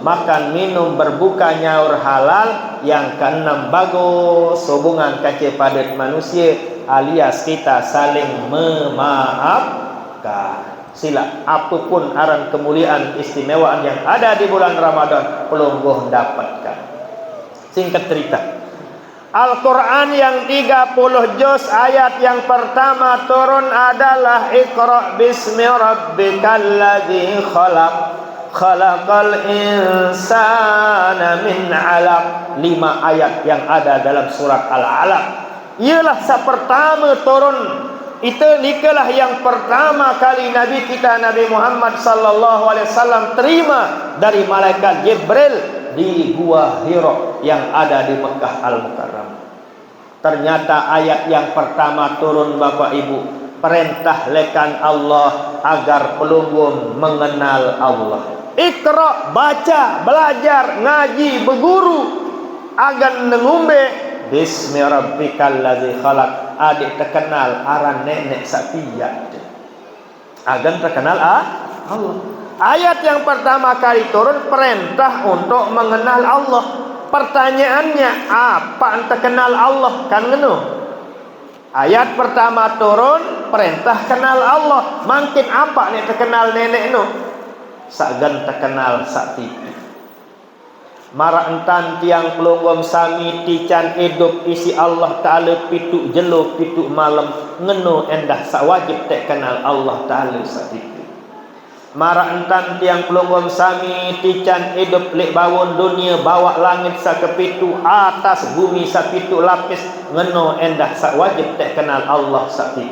makan minum berbuka nyaur halal. Yang keenam bagus hubungan kece padat manusia, alias kita saling memaafkan. Sila apapun aran kemuliaan istimewaan yang ada di bulan Ramadan, pelungguh dapatkan. Singkat cerita, Al-Quran yang 30 juz, ayat yang pertama turun adalah Iqra bismi rabbikal ladzi khalaq, khalaqal insana min 'alaq. 5 ayat yang ada dalam surat Al-Alaq ialah pertama turun. Itu nikalah yang pertama kali Nabi kita Nabi Muhammad sallallahu alaihi wasallam terima dari malaikat Jibril di Gua Hira yang ada di Mekah Al-Mukarramah. Ternyata ayat yang pertama turun Bapak Ibu, perintah lekan Allah agar pelungguh mengenal Allah. Iqra, baca, belajar, ngaji, berguru, agan ngumbe bismi rabbikal ladzi khalaq, adik terkenal aran nenek sapiat, agan terkenal Allah. Ayat yang pertama kali turun perintah untuk mengenal Allah. Pertanyaannya, apa terkenal Allah? Kan ngenu. Ayat pertama turun perintah kenal Allah. Mungkin apa nih terkenal nenek nu? Sagan terkenal sakti. Mara entan tiang pelunggum sami tican hidup isi Allah Ta'ala pitu jelo pitu malam ngenu endah sawajib tak kenal Allah Ta'ala sakti. Mara entan tiang pelunggum sami tican hidup lek bawon dunia bawa langit sakepitu atas bumi sapitu lapis ngeno endah sawajib tak kenal Allah sakti.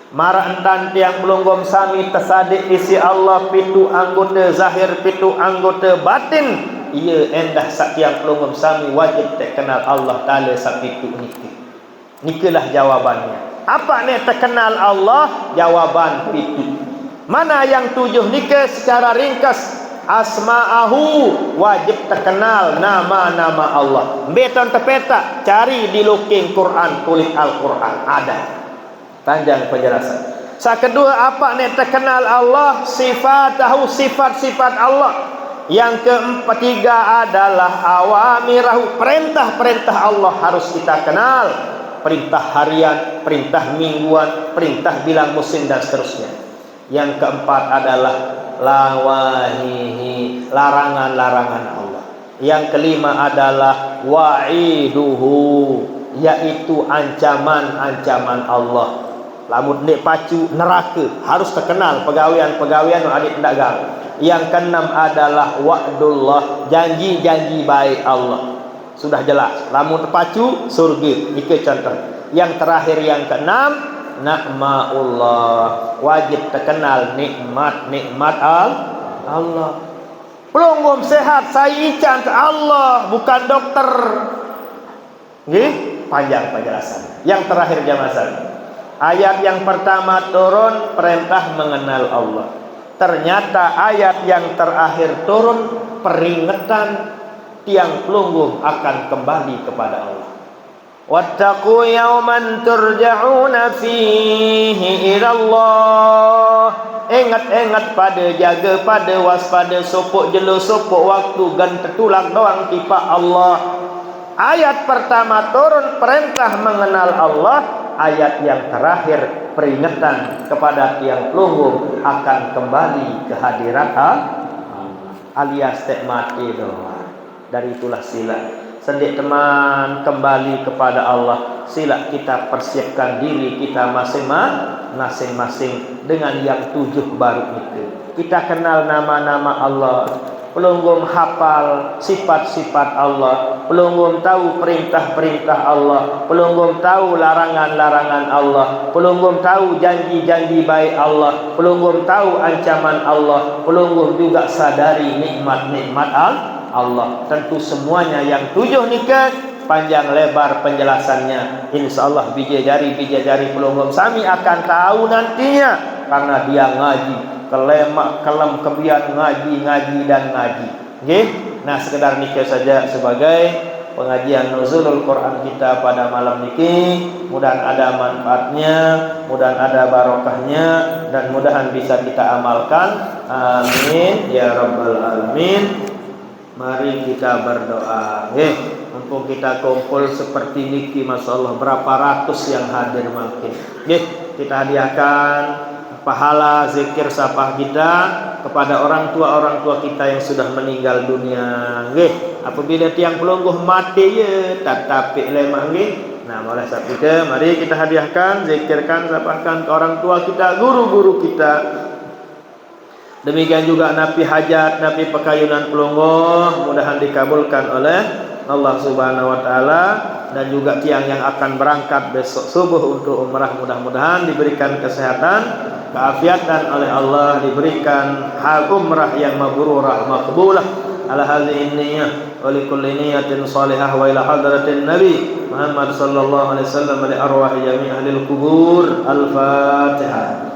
Mara entan tiang pelunggum sami tersadik isi Allah pitu anggota zahir pitu anggota batin, ia endah sak tiang pelunggum sami wajib tak kenal Allah Ta'ala sapitu niki. Nikilah jawabannya. Apa ni terkenal Allah? Jawaban pitu. Mana yang 7 ni ke secara ringkas? Asma'ahu, wajib terkenal nama-nama Allah. Beton tepeta, cari di looking Quran, tulis Al-Quran, ada. Panjang penjelasan. Kedua, apa nih terkenal Allah? Sifatahu, sifat-sifat Allah. Yang ketiga adalah awamirahu, perintah-perintah Allah harus kita kenal. Perintah harian, perintah mingguan, perintah bilang musim dan seterusnya. Yang keempat adalah lawahihi, larangan-larangan Allah. Yang kelima adalah wa'iduhu, yaitu ancaman-ancaman Allah. Lamun nek pacu neraka, harus terkenal pegawaian-pegawaian adik ndak gal. Yang keenam adalah wa'dullah, janji-janji baik Allah. Sudah jelas, lamun terpacu surga, itu contoh. Yang terakhir yang keenam, na'maullah, wajib terkenal nikmat-nikmat Allah. Pelunggung sehat saya ican ke Allah, bukan dokter. Nggih, panjang penjelasan. Yang terakhir jamaah, ayat yang pertama turun perintah mengenal Allah. Ternyata ayat yang terakhir turun peringatan tiang pelunggung akan kembali kepada Allah. Wattaqu yawman turja'una fihi ila Allah. Ingat-ingat pada, jaga pada, waspada, sopok jelo sopok waktu gan tertulang doang tipa Allah. Ayat pertama turun perintah mengenal Allah. Ayat yang terakhir peringatan kepada tiang pelunggung akan kembali ke hadirat Allah, alias tak mati doang. Dari itulah sila sendik teman kembali kepada Allah. Sila kita persiapkan diri kita masing-masing dengan yang 7 baru itu. Kita kenal nama-nama Allah, pelunggung hafal sifat-sifat Allah, pelunggung tahu perintah-perintah Allah, pelunggung tahu larangan-larangan Allah, pelunggung tahu janji-janji baik Allah, pelunggung tahu ancaman Allah, pelunggung juga sadari nikmat-nikmat Allah. Tentu semuanya yang 7 nikah, panjang lebar penjelasannya. Insyaallah bija jari pelunggung sami akan tahu nantinya, karena dia ngaji kelem kebian ngaji dan ngaji. Nggih. Nah, sekedar nikah saja sebagai pengajian nuzulul Quran kita pada malam niki. Mudah ada manfaatnya, mudah ada barokahnya, dan mudahan bisa kita amalkan. Amin ya rabbal alamin. Mari kita berdoa. Mumpung kita kumpul seperti niki, masyaallah berapa ratus yang hadir makin. Kita hadiahkan pahala zikir sapah kita kepada orang tua kita yang sudah meninggal dunia. Apabila tiang pelungguh mati ya tatapi lemah nggih. Nah, oleh sebab itu mari kita hadiahkan, zikirkan, sapahkan ke orang tua kita, guru-guru kita. Demikian juga napi hajat, napi pekayunan pelungguh, mudahan dikabulkan oleh Allah Subhanahu wa taala, dan juga tiang yang akan berangkat besok subuh untuk umrah, mudah-mudahan diberikan kesehatan, keafiatan oleh Allah, diberikan hal umrah yang mabrurah maqbulah ala hadhihi niyyah wa li kulli niyyatin salihah wa ila hadratin nabi Muhammad sallallahu alaihi wasallam li arwah jami' ahli al-qubur. Al-Fatihah.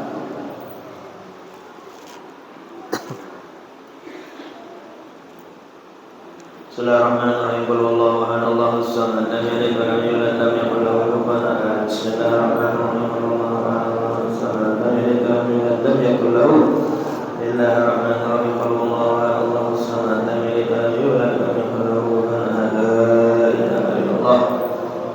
Bismillahirrahmanirrahim. Qul huwallahu ahad, Allahus samad, lam yalid wa lam yulad, lam yakul lahu kufuwan ahad. Bismillahirrahmanirrahim. Qul huwallahu ahad, Allahus samad, lam yalid wa lam yulad, lam yakul lahu. Bismillahirrahmanirrahim. Qul huwallahu ahad, Allahus samad, lam yalid wa lam yulad, lam yakul lahu kufuwan ahad. La ilaha illallah.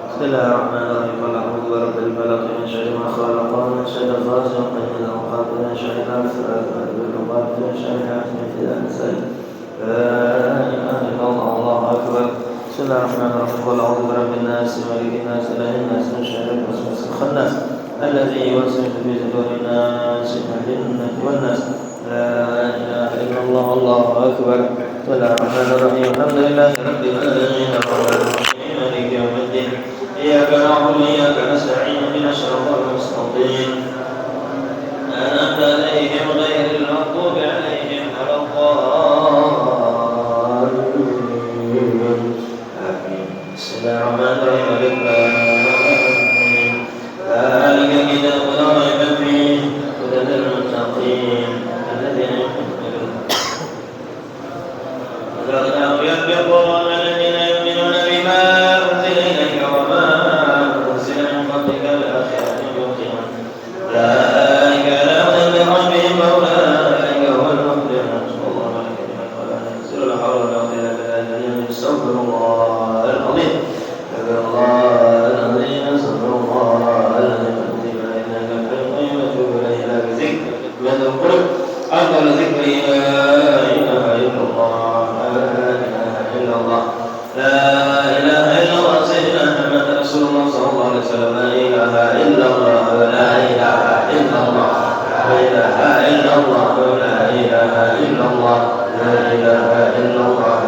Bismillahirrahmanirrahim. Qul a'udzu birabbil falaq, min syarri ma khalaq, wa min syarri ghasiqin idha waqab, wa min syarri nafasati fil 'uqad, wa min syarri hasidin idha hasad. La ilaha illallah. Allahu akbar. Bismillahirrahmanirrahim. Qul a'udzu birabbin nas, malikin nas, ilahin nas, min syarril waswasil khannas, alladzi yuwaswisu fi sudurin nas, minal jinnati wan nas. La ilaha illallah. Allahu akbar. Bismillahirrahmanirrahim. Alhamdulillahi rabbil alamin, arrahmanir rahim, maliki yaumiddin. Iyyaka na'budu wa iyyaka nasta'in, ihdinas siratal mustaqim. أنعمت عليهم غير المغضوب عليهم ولا الضالين. آمين. بسم الله الرحمن الرحيم. ذلك الكتاب لا ريب فيه هدى للمتقين. من القلوب أفضل ذكر لا إله إلا الله لا إله إلا الله لا إله إلا الله سيدنا محمد رسول الله صلى الله عليه وسلم لا إله إلا الله لا إله إلا الله لا إله إلا الله لا إله إلا الله لا إله إلا الله لا إله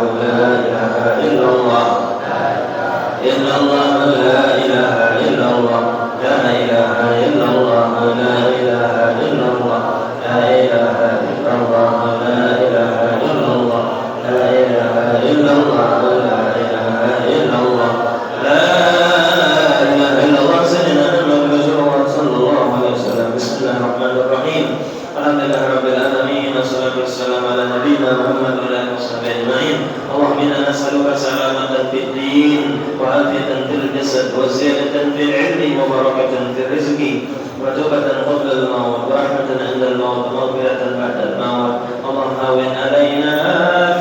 إلا الله إلا الله لا إله إلا الله لا إله إلا الله لا إله إلا الله لا إله إلا الله لا إله إلا الله لا إله إلا الله لا إله إلا الله لا إله إلا الله سيدنا محمد رسول الله صلى الله عليه وسلم بسم الله الرحمن الرحيم الحمد لله رب العالمين والصلاة والسلام على نبينا محمد وعلى آله وصحبه أجمعين اللهم إنا نسألك سلامة في الدين وعافية في الجسد وزيادة في العلم وبركة في الرزق وتوبة قبل الموت ورحمة عند الموت ومغفرة بعد الموت اللهم هون علينا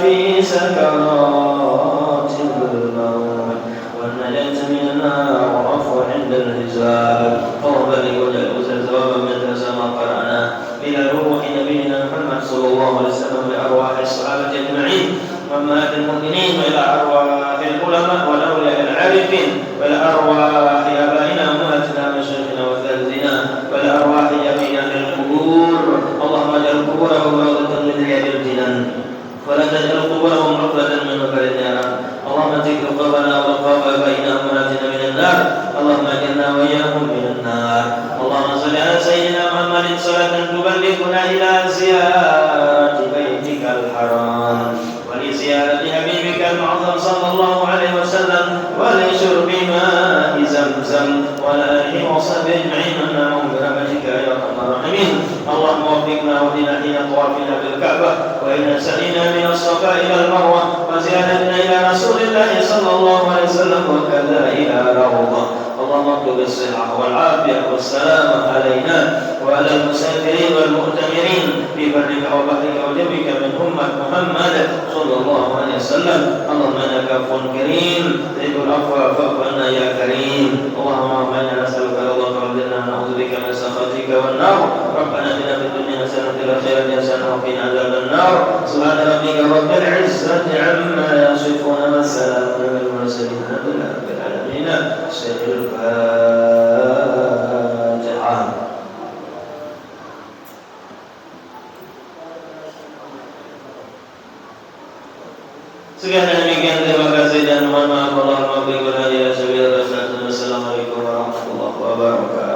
في سكرات الموت والنجاة من النار والعفو عند الحساب اللهم بلغ وجل ثوابا من ما قرأنا إلى روح نبينا محمد صلى الله عليه وسلم بأرواح الصحابة أجمعين وأمهات المؤمنين وإلى أرواح العلماء والأولياء العارفين وإلى أرواح آبائنا وأمهاتنا ومشايخنا وأساتذتنا وإلى أرواح جميع أهل القبور اللهم اجعل قبورهم روضة من رياض الجنان ولا تجعل قبورهم عقبة من مكر النار اللهم اتق رقابنا ورقاب آبائنا وأمهاتنا من النار اللهم اجعلنا وإياهم من النار اللهم صل على سيدنا محمد صلاة تبلغنا إلى زيارة بيتك الحرام ولزيارة حبيبك المعظم صلى الله عليه وسلم ولشرب ماء زمزم وآله وصحبه أجمعين أنهم برحمتك يا أرحم الراحمين اللهم وفقنا واهدنا حين طوافنا بالكعبة وإن سعينا من الصفا إلى المروة وزيارتنا إلى رسول الله صلى الله عليه وسلم وكذا إلى روضة اللهم اكتب الصحة والعافية والسلامة علينا وعلى المسافرين والمؤتمرين في برك وبحرك وجبك من أمة محمد صلى الله عليه وسلم اللهم إنك عفو كريم تحب العفو فاعف عنا يا كريم اللهم إنا نسألك رضاك والجنة ونعوذ بك من سخطك والنار ربنا آتنا في الدنيا حسنة وفي الآخرة حسنة وقنا عذاب النار سبحان ربك رب العزة عما يصفون والسلام على المرسلين الحمد لله رب العالمين سيد الفاتحة. Sekian demikian, terima kasih dan mohon maaf. Assalamualaikum warahmatullahi wabarakatuh.